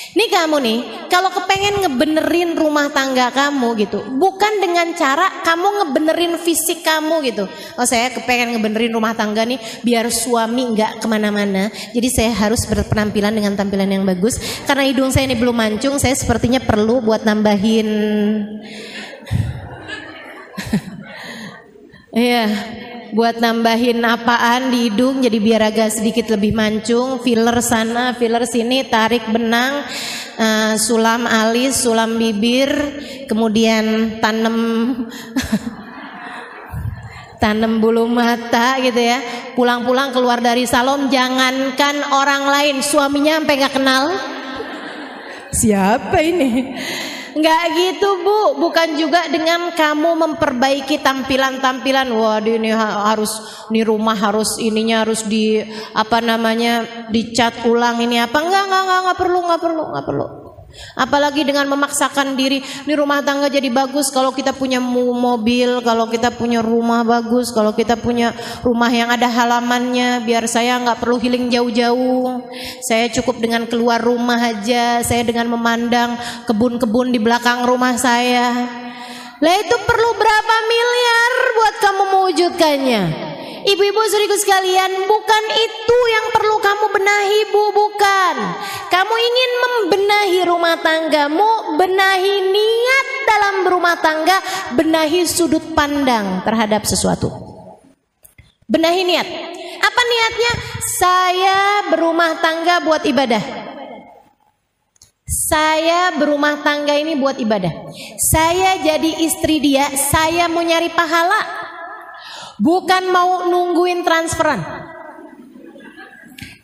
Nih kamu nih, kalau kepengen ngebenerin rumah tangga kamu gitu, bukan dengan cara kamu ngebenerin fisik kamu gitu. Oh, saya kepengen ngebenerin rumah tangga nih biar suami nggak kemana-mana. Jadi saya harus berpenampilan dengan tampilan yang bagus. Karena hidung saya ini belum mancung, saya sepertinya perlu buat nambahin. Iya. Buat nambahin apaan di hidung jadi biar agak sedikit lebih mancung, filler sana, filler sini, tarik benang, sulam alis, sulam bibir, kemudian tanam bulu mata gitu ya. Pulang-pulang keluar dari salon, jangankan orang lain, suaminya sampai nggak kenal. Siapa ini? Enggak gitu, Bu. Bukan juga dengan kamu memperbaiki tampilan-tampilan. Wah, ini harus, ini rumah harus ininya harus di dicat ulang ini apa? Enggak perlu. Apalagi dengan memaksakan diri, ini rumah tangga jadi bagus kalau kita punya mobil, kalau kita punya rumah bagus, kalau kita punya rumah yang ada halamannya, biar saya nggak perlu healing jauh-jauh, saya cukup dengan keluar rumah aja, saya dengan memandang kebun-kebun di belakang rumah saya. Lah itu perlu berapa miliar buat kamu mewujudkannya? Ibu-ibu saudariku sekalian, bukan itu yang perlu kamu benahi, Bu, bukan. Kamu ingin membenahi rumah tanggamu, benahi niat dalam berumah tangga, benahi sudut pandang terhadap sesuatu. Benahi niat. Apa niatnya? Saya berumah tangga buat ibadah. Saya berumah tangga ini buat ibadah. Saya jadi istri dia, saya mau nyari pahala. Bukan mau nungguin transferan.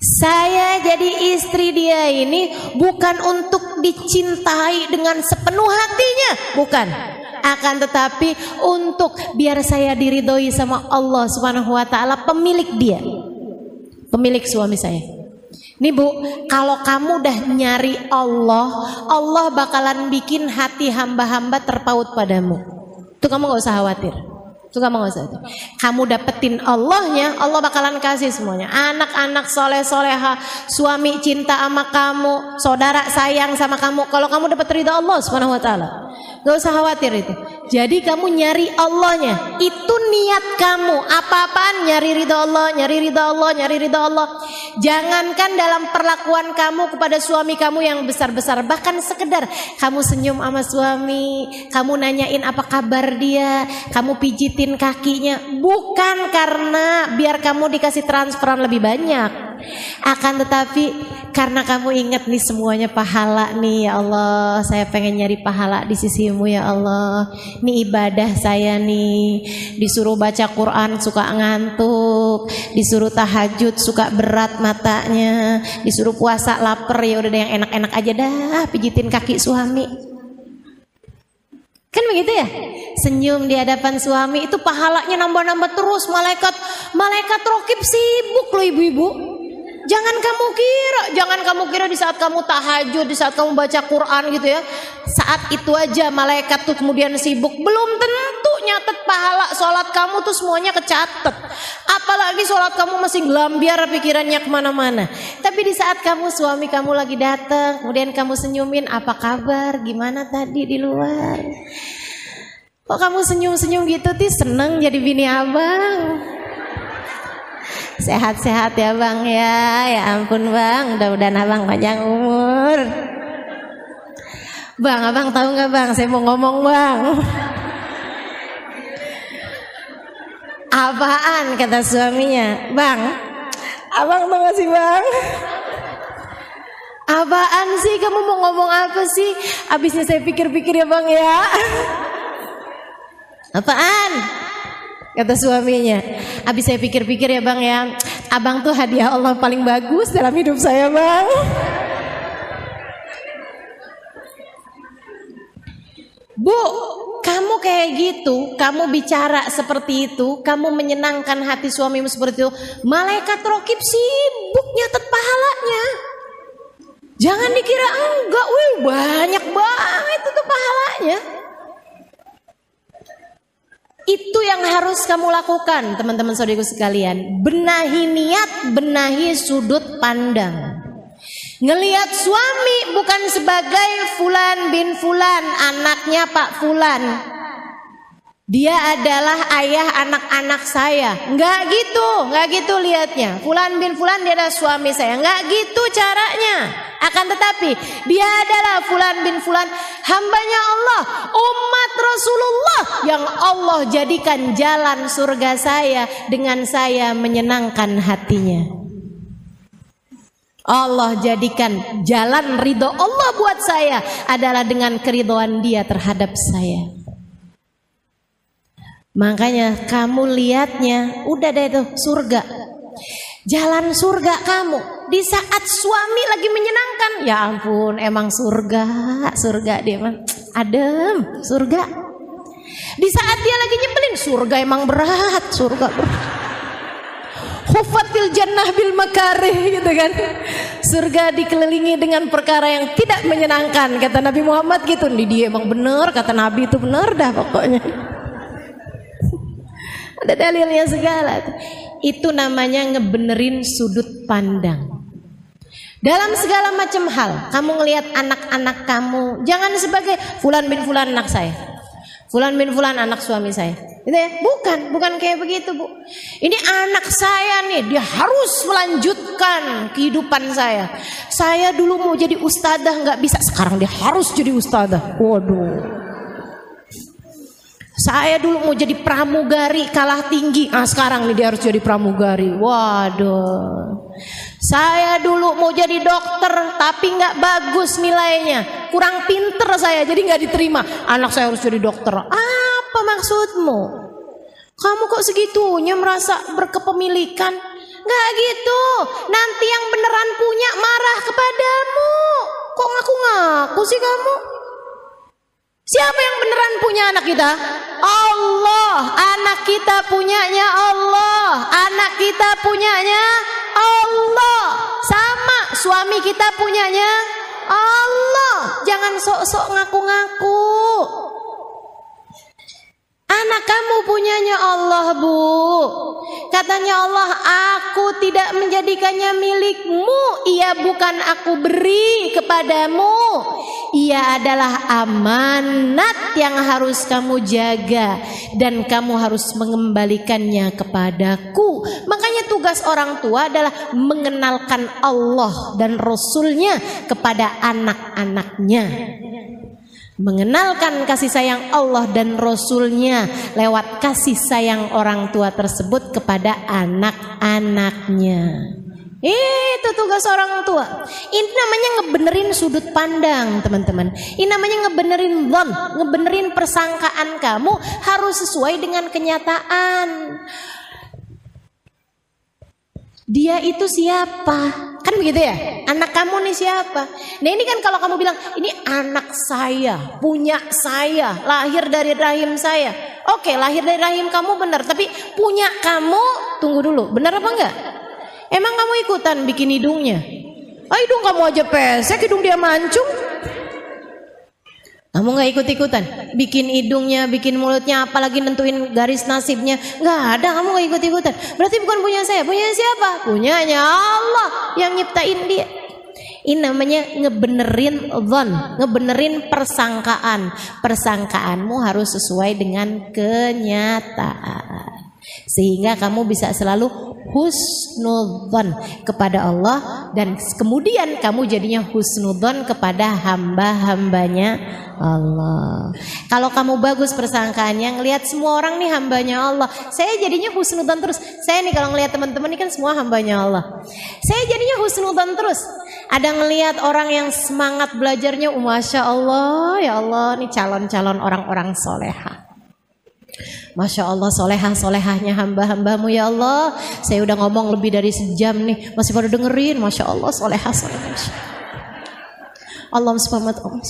Saya jadi istri dia ini bukan untuk dicintai dengan sepenuh hatinya, bukan. Akan tetapi untuk biar saya diridhoi sama Allah Subhanahu wa taala, pemilik dia. Pemilik suami saya. Nih Bu, kalau kamu udah nyari Allah, Allah bakalan bikin hati hamba-hamba terpaut padamu. Itu kamu gak usah khawatir. Itu kamu gak usah. Kamu dapetin Allahnya, Allah bakalan kasih semuanya. Anak-anak soleh-soleha, suami cinta sama kamu, saudara sayang sama kamu. Kalau kamu dapat ridha Allah Subhanahu wa taala, gak usah khawatir itu. Jadi kamu nyari Allahnya, itu niat kamu. Apa-apaan nyari ridha Allah, nyari ridha Allah, nyari ridha Allah. Jangankan dalam perlakuan kamu kepada suami kamu yang besar-besar, bahkan sekedar kamu senyum sama suami, kamu nanyain apa kabar dia, kamu pijitin kakinya, bukan karena biar kamu dikasih transferan lebih banyak. Akan tetapi karena kamu ingat nih semuanya pahala nih, ya Allah, saya pengen nyari pahala di sisimu ya Allah. Ini ibadah saya nih, disuruh baca Quran suka ngantuk, disuruh tahajud suka berat matanya, disuruh puasa lapar, ya udah deh yang enak-enak aja dah, pijitin kaki suami. Kan begitu ya? Senyum di hadapan suami itu pahalanya nambah-nambah terus. Malaikat rokib sibuk loh ibu-ibu. Jangan kamu kira di saat kamu tahajud, di saat kamu baca Quran gitu ya, saat itu aja malaikat tuh kemudian sibuk. Belum tentu nyatet pahala sholat kamu tuh semuanya kecatet. Apalagi sholat kamu masih gelambiar pikirannya kemana-mana. Tapi di saat suami kamu lagi datang, kemudian kamu senyumin, apa kabar, gimana tadi di luar, kok kamu senyum-senyum gitu, seneng jadi bini abang. Sehat-sehat ya bang ya. Ya ampun bang, mudah-mudahan abang panjang umur. Bang, abang tahu nggak bang, saya mau ngomong bang. Apaan kata suaminya? Bang, abang tahu nggak sih bang? Apaan sih, kamu mau ngomong apa sih? Abisnya saya pikir-pikir ya bang ya. Apaan? Kata suaminya, abis saya pikir-pikir ya bang ya, abang tuh hadiah Allah paling bagus dalam hidup saya bang. Bu, kamu kayak gitu, kamu bicara seperti itu, kamu menyenangkan hati suamimu seperti itu, malaikat rokib sibuk nyatet pahalanya. Jangan dikira enggak, banyak banget itu pahalanya. Itu yang harus kamu lakukan teman-teman saudaraku sekalian. Benahi niat, benahi sudut pandang. Ngelihat suami bukan sebagai Fulan bin Fulan, anaknya Pak Fulan, dia adalah ayah anak-anak saya. Enggak gitu lihatnya. Fulan bin Fulan dia adalah suami saya. Enggak gitu caranya. Akan tetapi dia adalah Fulan bin Fulan, hambanya Allah, umat Rasulullah yang Allah jadikan jalan surga saya dengan saya menyenangkan hatinya. Allah jadikan jalan ridho Allah buat saya adalah dengan keridhoan dia terhadap saya. Makanya kamu lihatnya udah deh tuh surga, jalan surga kamu di saat suami lagi menyenangkan. Ya ampun, emang surga dia mah adem, surga. Di saat dia lagi nyebelin, surga emang berat, surga berat. Hufatil jannah bil makarih gitu kan. Surga dikelilingi dengan perkara yang tidak menyenangkan, kata Nabi Muhammad gitu. Dia emang bener, kata Nabi itu bener dah pokoknya. Ada dalilnya segala. Itu namanya ngebenerin sudut pandang. Dalam segala macam hal, kamu ngelihat anak-anak kamu, jangan sebagai Fulan bin Fulan anak saya, Fulan bin Fulan anak suami saya. Gitu ya? Bukan kayak begitu, Bu. Ini anak saya nih, dia harus melanjutkan kehidupan saya. Saya dulu mau jadi ustadzah nggak bisa, sekarang dia harus jadi ustadzah. Waduh. Saya dulu mau jadi pramugari, kalah tinggi. Sekarang nih dia harus jadi pramugari. Waduh. Saya dulu mau jadi dokter, tapi nggak bagus nilainya, kurang pinter saya, jadi nggak diterima. Anak saya harus jadi dokter. Apa maksudmu? Kamu kok segitunya merasa berkepemilikan? Nggak gitu. Nanti yang beneran punya marah kepadamu. Kok ngaku-ngaku sih kamu? Siapa yang beneran punya anak kita? Allah. Anak kita punyanya Allah. Anak kita punyanya Allah. Sama suami kita punyanya Allah. Jangan sok-sok ngaku-ngaku. Anak kamu punyanya Allah, Bu. Katanya Allah, aku tidak menjadikannya milikmu. Ia bukan aku beri kepadamu. Ia adalah amanat yang harus kamu jaga, dan kamu harus mengembalikannya kepadaku. Makanya tugas orang tua adalah mengenalkan Allah dan Rasulnya kepada anak-anaknya. Mengenalkan kasih sayang Allah dan Rasulnya lewat kasih sayang orang tua tersebut kepada anak-anaknya. Itu tugas orang tua. Ini namanya ngebenerin sudut pandang, teman-teman. Ini namanya ngebenerin dhon, ngebenerin persangkaan kamu harus sesuai dengan kenyataan. Dia itu siapa? Kan begitu ya? Anak kamu nih siapa? Nah ini kan kalau kamu bilang, ini anak saya, punya saya, lahir dari rahim saya. Oke, lahir dari rahim kamu benar, tapi punya kamu, tunggu dulu, benar apa enggak? Emang kamu ikutan bikin hidungnya? Oh, hidung kamu aja pesek, hidung dia mancung. Kamu gak ikut-ikutan bikin hidungnya, bikin mulutnya, apalagi nentuin garis nasibnya. Gak ada, kamu gak ikut-ikutan. Berarti bukan punya saya. Punya siapa? Punyanya Allah yang nyiptain dia. Ini namanya ngebenerin dhon, ngebenerin persangkaan. Persangkaanmu harus sesuai dengan kenyataan, sehingga kamu bisa selalu husnudzon kepada Allah, dan kemudian kamu jadinya husnudzon kepada hamba-hambanya Allah. Kalau kamu bagus persangkaannya, ngelihat semua orang nih hambanya Allah, saya jadinya husnudzon terus. Saya nih kalau ngelihat teman-teman ini kan semua hambanya Allah, saya jadinya husnudzon terus. Ada ngelihat orang yang semangat belajarnya, Masya Allah, ya Allah, nih calon-calon orang-orang soleha. Masya Allah, solehah-solehahnya hamba-hambamu ya Allah. Saya udah ngomong lebih dari sejam nih, masih pada dengerin. Masya Allah, solehah-solehah. Allah subhanahu wa ta'ala.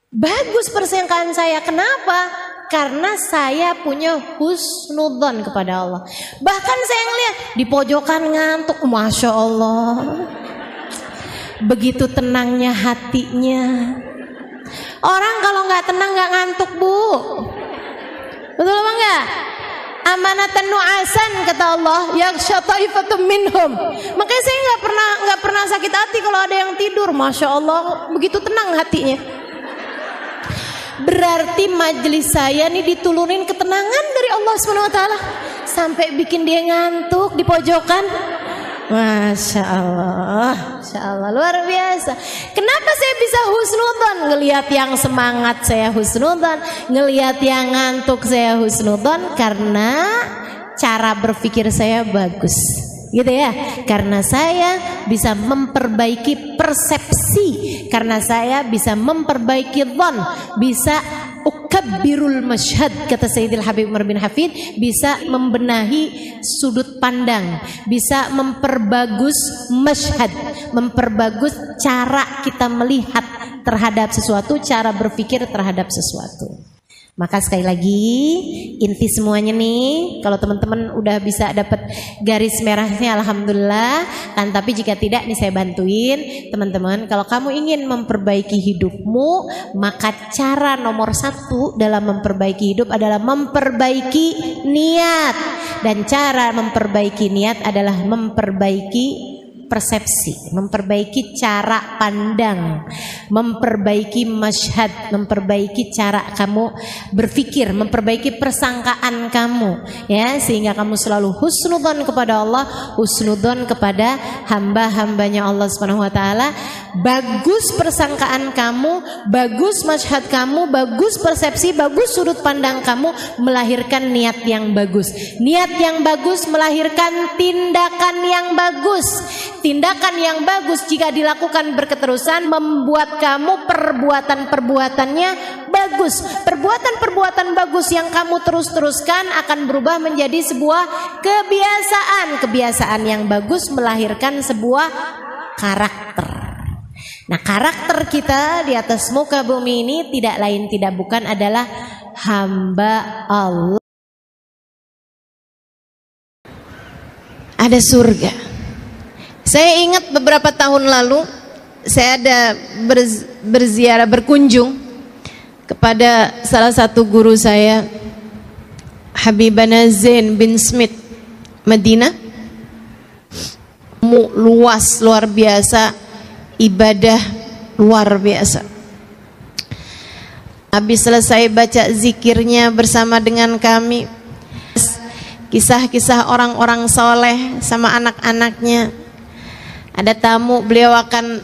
Bagus persangkaan saya. Kenapa? Karena saya punya husnudzon kepada Allah. Bahkan saya ngeliat di pojokan ngantuk, Masya Allah, begitu tenangnya hatinya. Orang kalau nggak tenang nggak ngantuk, Bu. Betul apa enggak? Amanatan nu'asan kata Allah, yaghsha taifatum minhum. Makanya saya nggak pernah sakit hati kalau ada yang tidur. Masya Allah, begitu tenang hatinya. Berarti majelis saya nih ditulurin ketenangan dari Allah Subhanahu wa taala sampai bikin dia ngantuk di pojokan. Masya Allah, Masya Allah, luar biasa. Kenapa saya bisa husnudzon? Ngelihat yang semangat saya husnudzon, ngelihat yang ngantuk saya husnudzon, karena cara berpikir saya bagus, gitu ya. Karena saya bisa memperbaiki persepsi, karena saya bisa memperbaiki dhon, bisa ukabbirul masyhad kata Sayyidil Habib Umar bin Hafid, bisa membenahi sudut pandang, bisa memperbagus masyhad, memperbagus cara kita melihat terhadap sesuatu, cara berpikir terhadap sesuatu. Maka sekali lagi inti semuanya nih, kalau teman-teman udah bisa dapat garis merahnya alhamdulillah kan, tapi jika tidak nih saya bantuin teman-teman. Kalau kamu ingin memperbaiki hidupmu, maka cara nomor 1 dalam memperbaiki hidup adalah memperbaiki niat, dan cara memperbaiki niat adalah memperbaiki persepsi, memperbaiki cara pandang, memperbaiki masyhad, memperbaiki cara kamu berpikir, memperbaiki persangkaan kamu, ya, sehingga kamu selalu husnudzon kepada Allah, husnudzon kepada hamba-hambanya Allah Subhanahu wa taala. Bagus persangkaan kamu, bagus masyhad kamu, bagus persepsi, bagus sudut pandang kamu, melahirkan niat yang bagus. Niat yang bagus melahirkan tindakan yang bagus. Tindakan yang bagus jika dilakukan berketerusan membuat kamu perbuatan-perbuatannya bagus. Perbuatan-perbuatan bagus yang kamu terus-teruskan akan berubah menjadi sebuah kebiasaan. Kebiasaan yang bagus melahirkan sebuah karakter. Nah, karakter kita di atas muka bumi ini tidak lain tidak bukan adalah hamba Allah. Ada surga. Saya ingat beberapa tahun lalu saya ada berziarah, berkunjung kepada salah satu guru saya, Habibana Zain bin Smith, Madinah. Luas, luar biasa, ibadah luar biasa. Habis selesai baca zikirnya bersama dengan kami, kisah-kisah orang-orang soleh sama anak-anaknya. Ada tamu, beliau akan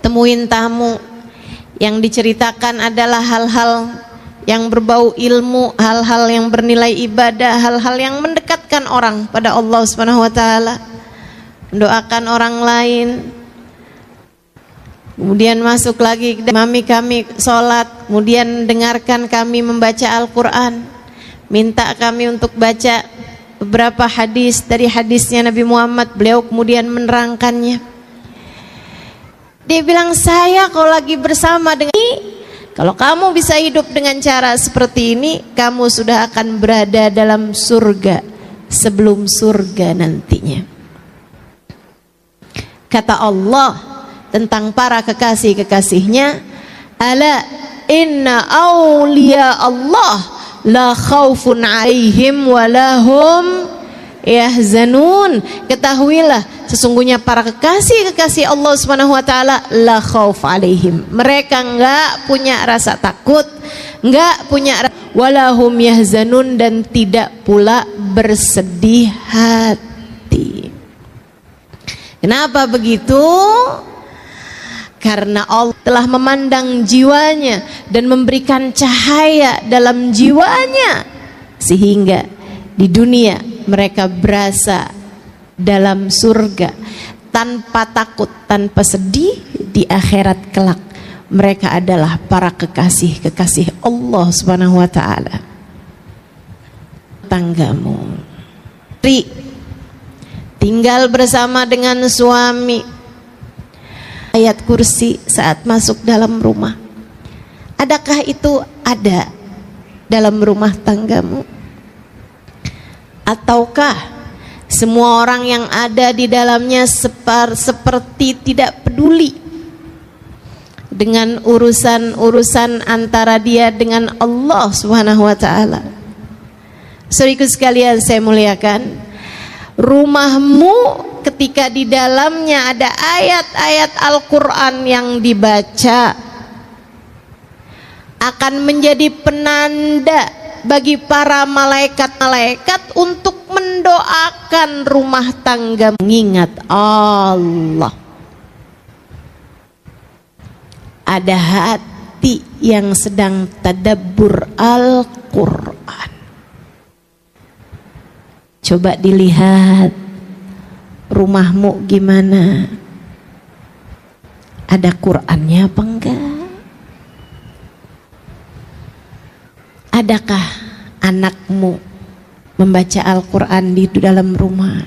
temuin tamu, yang diceritakan adalah hal-hal yang berbau ilmu, hal-hal yang bernilai ibadah, hal-hal yang mendekatkan orang pada Allah Subhanahu wa taala. Mendoakan orang lain. Kemudian masuk lagi mami kami sholat, kemudian dengarkan kami membaca Al-Quran, minta kami untuk baca beberapa hadis dari hadisnya Nabi Muhammad. Beliau kemudian menerangkannya. Dia bilang, saya kalau lagi bersama dengan ini, kalau kamu bisa hidup dengan cara seperti ini, kamu sudah akan berada dalam surga sebelum surga nantinya. Kata Allah tentang para kekasih-kekasihnya, ala inna awliya Allah la khaufun alaihim walahum yahzanun. Ketahuilah, sesungguhnya para kekasih-kekasih Allah Subhanahu wa taala la khauf alaihim, mereka enggak punya rasa takut, enggak punya walahum yahzanun, dan tidak pula bersedih hati. Kenapa begitu? Karena Allah telah memandang jiwanya dan memberikan cahaya dalam jiwanya, sehingga di dunia mereka berasa dalam surga tanpa takut, tanpa sedih. Di akhirat kelak mereka adalah para kekasih-kekasih Allah Subhanahu wa taala. Tanggamu tinggal bersama dengan suami, ayat kursi saat masuk dalam rumah. Adakah itu ada dalam rumah tanggamu? Ataukah semua orang yang ada di dalamnya seperti tidak peduli dengan urusan-urusan antara dia dengan Allah Subhanahu wa taala? Saudaraku sekalian saya muliakan, rumahmu ketika di dalamnya ada ayat-ayat Al-Quran yang dibaca akan menjadi penanda bagi para malaikat-malaikat untuk mendoakan rumah tangga mengingat Allah. Ada hati yang sedang tadabbur Al-Quran. Coba dilihat rumahmu gimana? Ada Qur'annya apa enggak? Adakah anakmu membaca Al-Quran di dalam rumah?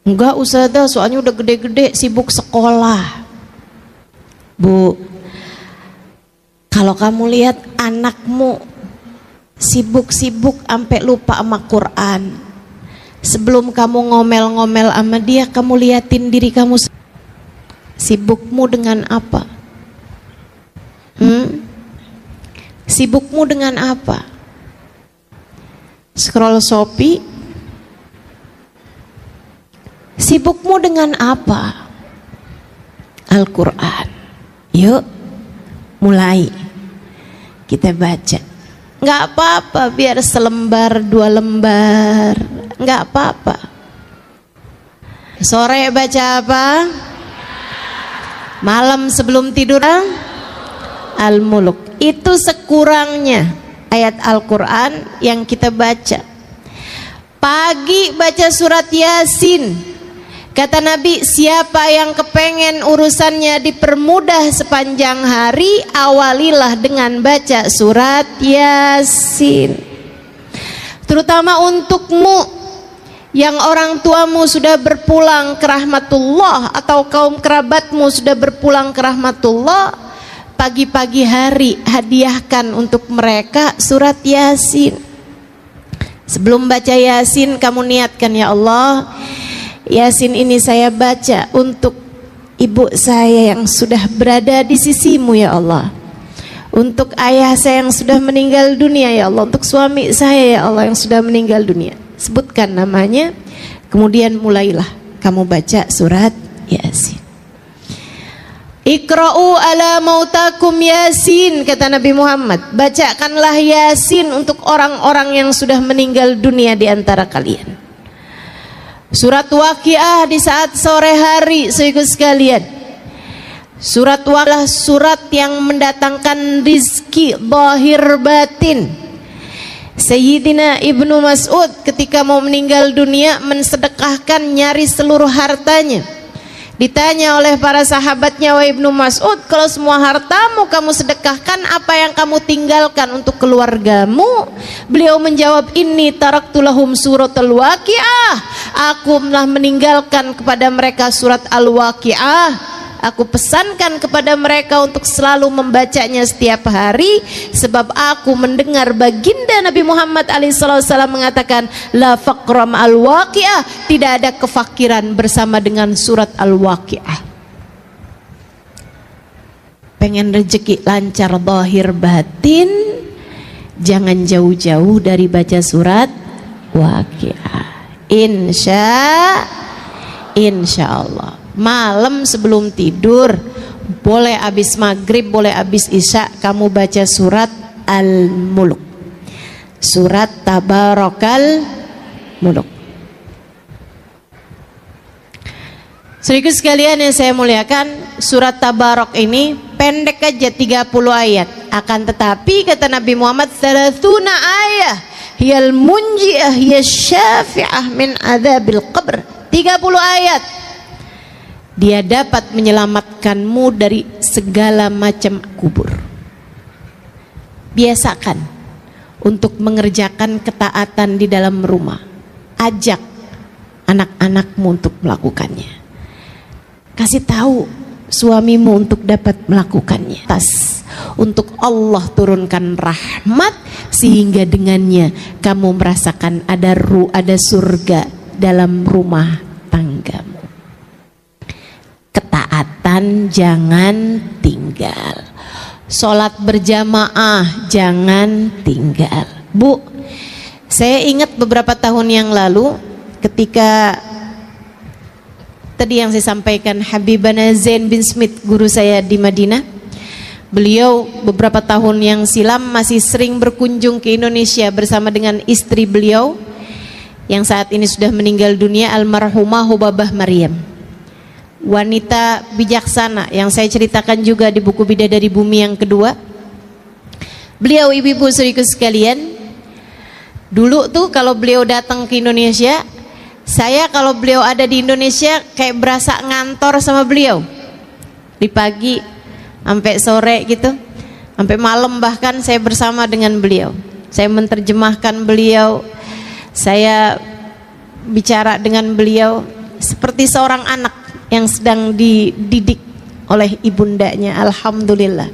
Enggak Ustazah, soalnya udah gede-gede sibuk sekolah. Bu, kalau kamu lihat anakmu sibuk-sibuk sampai lupa sama Quran, sebelum kamu ngomel-ngomel sama dia, kamu liatin diri kamu, sibukmu dengan apa? Sibukmu dengan apa? Scroll Shopee? Sibukmu dengan apa? Al-Quran. Yuk mulai kita baca. Nggak apa-apa biar selembar dua lembar, nggak apa-apa. Sore baca apa? Malam sebelum tidur Al-Muluk. Itu sekurangnya ayat Al-Quran yang kita baca. Pagi baca surat Yasin. Kata Nabi, siapa yang kepengen urusannya dipermudah sepanjang hari, awalilah dengan baca surat Yasin. Terutama untukmu yang orang tuamu sudah berpulang ke rahmatullah atau kaum kerabatmu sudah berpulang ke rahmatullah, pagi-pagi hari hadiahkan untuk mereka surat Yasin. Sebelum baca Yasin kamu niatkan, ya Allah, Yasin ini saya baca untuk ibu saya yang sudah berada di sisimu ya Allah, untuk ayah saya yang sudah meninggal dunia ya Allah, untuk suami saya ya Allah yang sudah meninggal dunia. Sebutkan namanya, kemudian mulailah kamu baca surat Yasin. Iqra'u ala mautakum Yasin, kata Nabi Muhammad, bacakanlah Yasin untuk orang-orang yang sudah meninggal dunia di antara kalian. Surat Waqiah di saat sore hari, saudara sekalian, Surat Waqiah surat yang mendatangkan rizki zahir batin. Sayyidina Ibnu Mas'ud ketika mau meninggal dunia mensedekahkan nyaris seluruh hartanya. Ditanya oleh para sahabatnya, wahai Ibnu Mas'ud, kalau semua hartamu kamu sedekahkan, apa yang kamu tinggalkan untuk keluargamu? Beliau menjawab, inni taraktu lahum suratul Waqiah. Aku telah meninggalkan kepada mereka surat Al-Waqiah. Aku pesankan kepada mereka untuk selalu membacanya setiap hari, sebab aku mendengar baginda Nabi Muhammad SAW mengatakan, la faqram al-waqi'ah, tidak ada kefakiran bersama dengan surat Al-Waqi'ah. Pengen rezeki lancar zahir batin, jangan jauh-jauh dari baca surat Waqi'ah. Insya Allah. Malam sebelum tidur, boleh habis maghrib, boleh habis isya, kamu baca surat Al-Mulk, surat Tabarakal Muluk. Saudaraku sekalian yang saya muliakan, surat Tabarak ini pendek aja 30 ayat. Akan tetapi kata Nabi Muhammad, 30 ayat hiyal munji'ah hiya syafi'ah min adzabil qabr. 30 ayat dia dapat menyelamatkanmu dari segala macam kubur. Biasakan untuk mengerjakan ketaatan di dalam rumah. Ajak anak-anakmu untuk melakukannya. Kasih tahu suamimu untuk dapat melakukannya. Untuk Allah turunkan rahmat sehingga dengannya kamu merasakan ada surga dalam rumah tanggamu. Ketaatan jangan tinggal, sholat berjamaah jangan tinggal. Bu, saya ingat beberapa tahun yang lalu ketika tadi yang saya sampaikan, Habibana Zain bin Smith, guru saya di Madinah. Beliau beberapa tahun yang silam masih sering berkunjung ke Indonesia bersama dengan istri beliau yang saat ini sudah meninggal dunia, almarhumah Hubabah Maryam. Wanita bijaksana yang saya ceritakan juga di buku Bidadari Bumi yang kedua. Beliau, ibu-ibu saudaraku sekalian, dulu tuh kalau beliau datang ke Indonesia, saya kalau beliau ada di Indonesia kayak berasa ngantor sama beliau. Di pagi sampai sore gitu, sampai malam bahkan saya bersama dengan beliau. Saya menerjemahkan beliau, saya bicara dengan beliau seperti seorang anak yang sedang dididik oleh ibundanya. Alhamdulillah,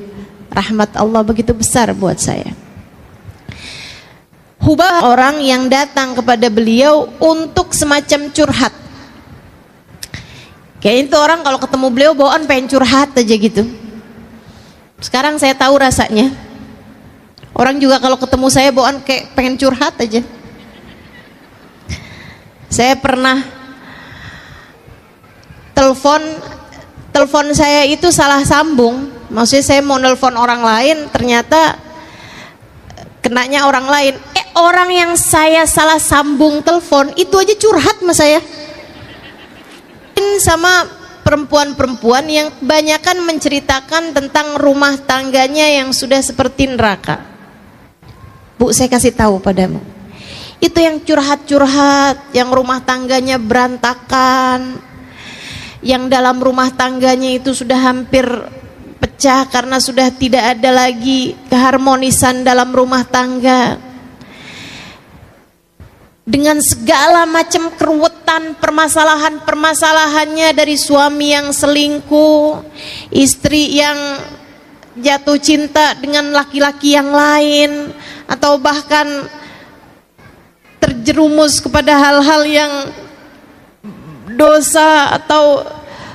rahmat Allah begitu besar buat saya. Hubah orang yang datang kepada beliau untuk semacam curhat. Kayak itu orang kalau ketemu beliau bawaan pengen curhat aja gitu. Sekarang saya tahu rasanya. Orang juga kalau ketemu saya bawaan kayak pengen curhat aja. Saya pernah telepon saya itu salah sambung. Maksudnya saya mau nelpon orang lain, ternyata kenanya orang lain. Orang yang saya salah sambung telepon itu aja curhat sama saya. Sama perempuan-perempuan yang kebanyakan menceritakan tentang rumah tangganya yang sudah seperti neraka. Bu, saya kasih tahu padamu, itu yang curhat-curhat, yang rumah tangganya berantakan, yang dalam rumah tangganya itu sudah hampir pecah karena sudah tidak ada lagi keharmonisan dalam rumah tangga, dengan segala macam keruwetan, permasalahannya dari suami yang selingkuh, istri yang jatuh cinta dengan laki-laki yang lain, atau bahkan terjerumus kepada hal-hal yang dosa, atau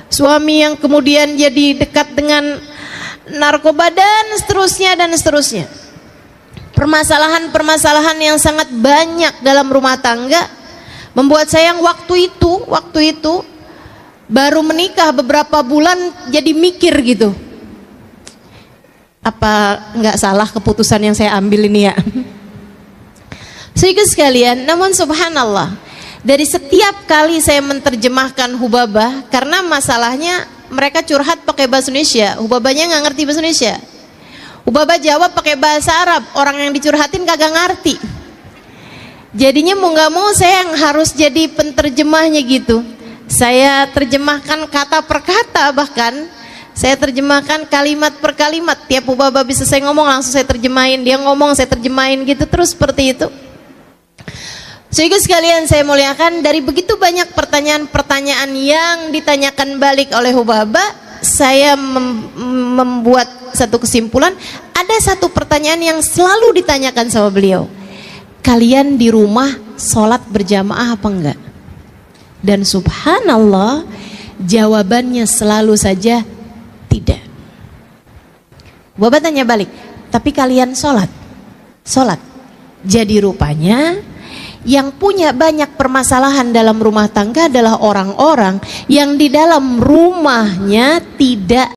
suami yang kemudian jadi dekat dengan narkoba dan seterusnya. Permasalahan-permasalahan yang sangat banyak dalam rumah tangga membuat saya yang waktu itu baru menikah beberapa bulan jadi mikir gitu, apa nggak salah keputusan yang saya ambil ini ya. Saudara sekalian, namun subhanallah, dari setiap kali saya menerjemahkan Hubabah, karena masalahnya mereka curhat pakai bahasa Indonesia, Hubabanya nggak ngerti bahasa Indonesia. Hubaba jawab pakai bahasa Arab, orang yang dicurhatin kagak ngerti. Jadinya mau nggak mau saya yang harus jadi penterjemahnya gitu. Saya terjemahkan kata per kata, bahkan saya terjemahkan kalimat per kalimat. Tiap Hubaba bisa saya ngomong langsung saya terjemahin, dia ngomong saya terjemahin gitu terus seperti itu. Sehingga sekalian saya muliakan, dari begitu banyak pertanyaan-pertanyaan yang ditanyakan balik oleh Hubaba, saya membuat satu kesimpulan. Ada satu pertanyaan yang selalu ditanyakan sama beliau, kalian di rumah sholat berjamaah apa enggak? Dan subhanallah, jawabannya selalu saja tidak. Hubaba tanya balik, tapi kalian sholat? Sholat. Jadi rupanya yang punya banyak permasalahan dalam rumah tangga adalah orang-orang yang di dalam rumahnya tidak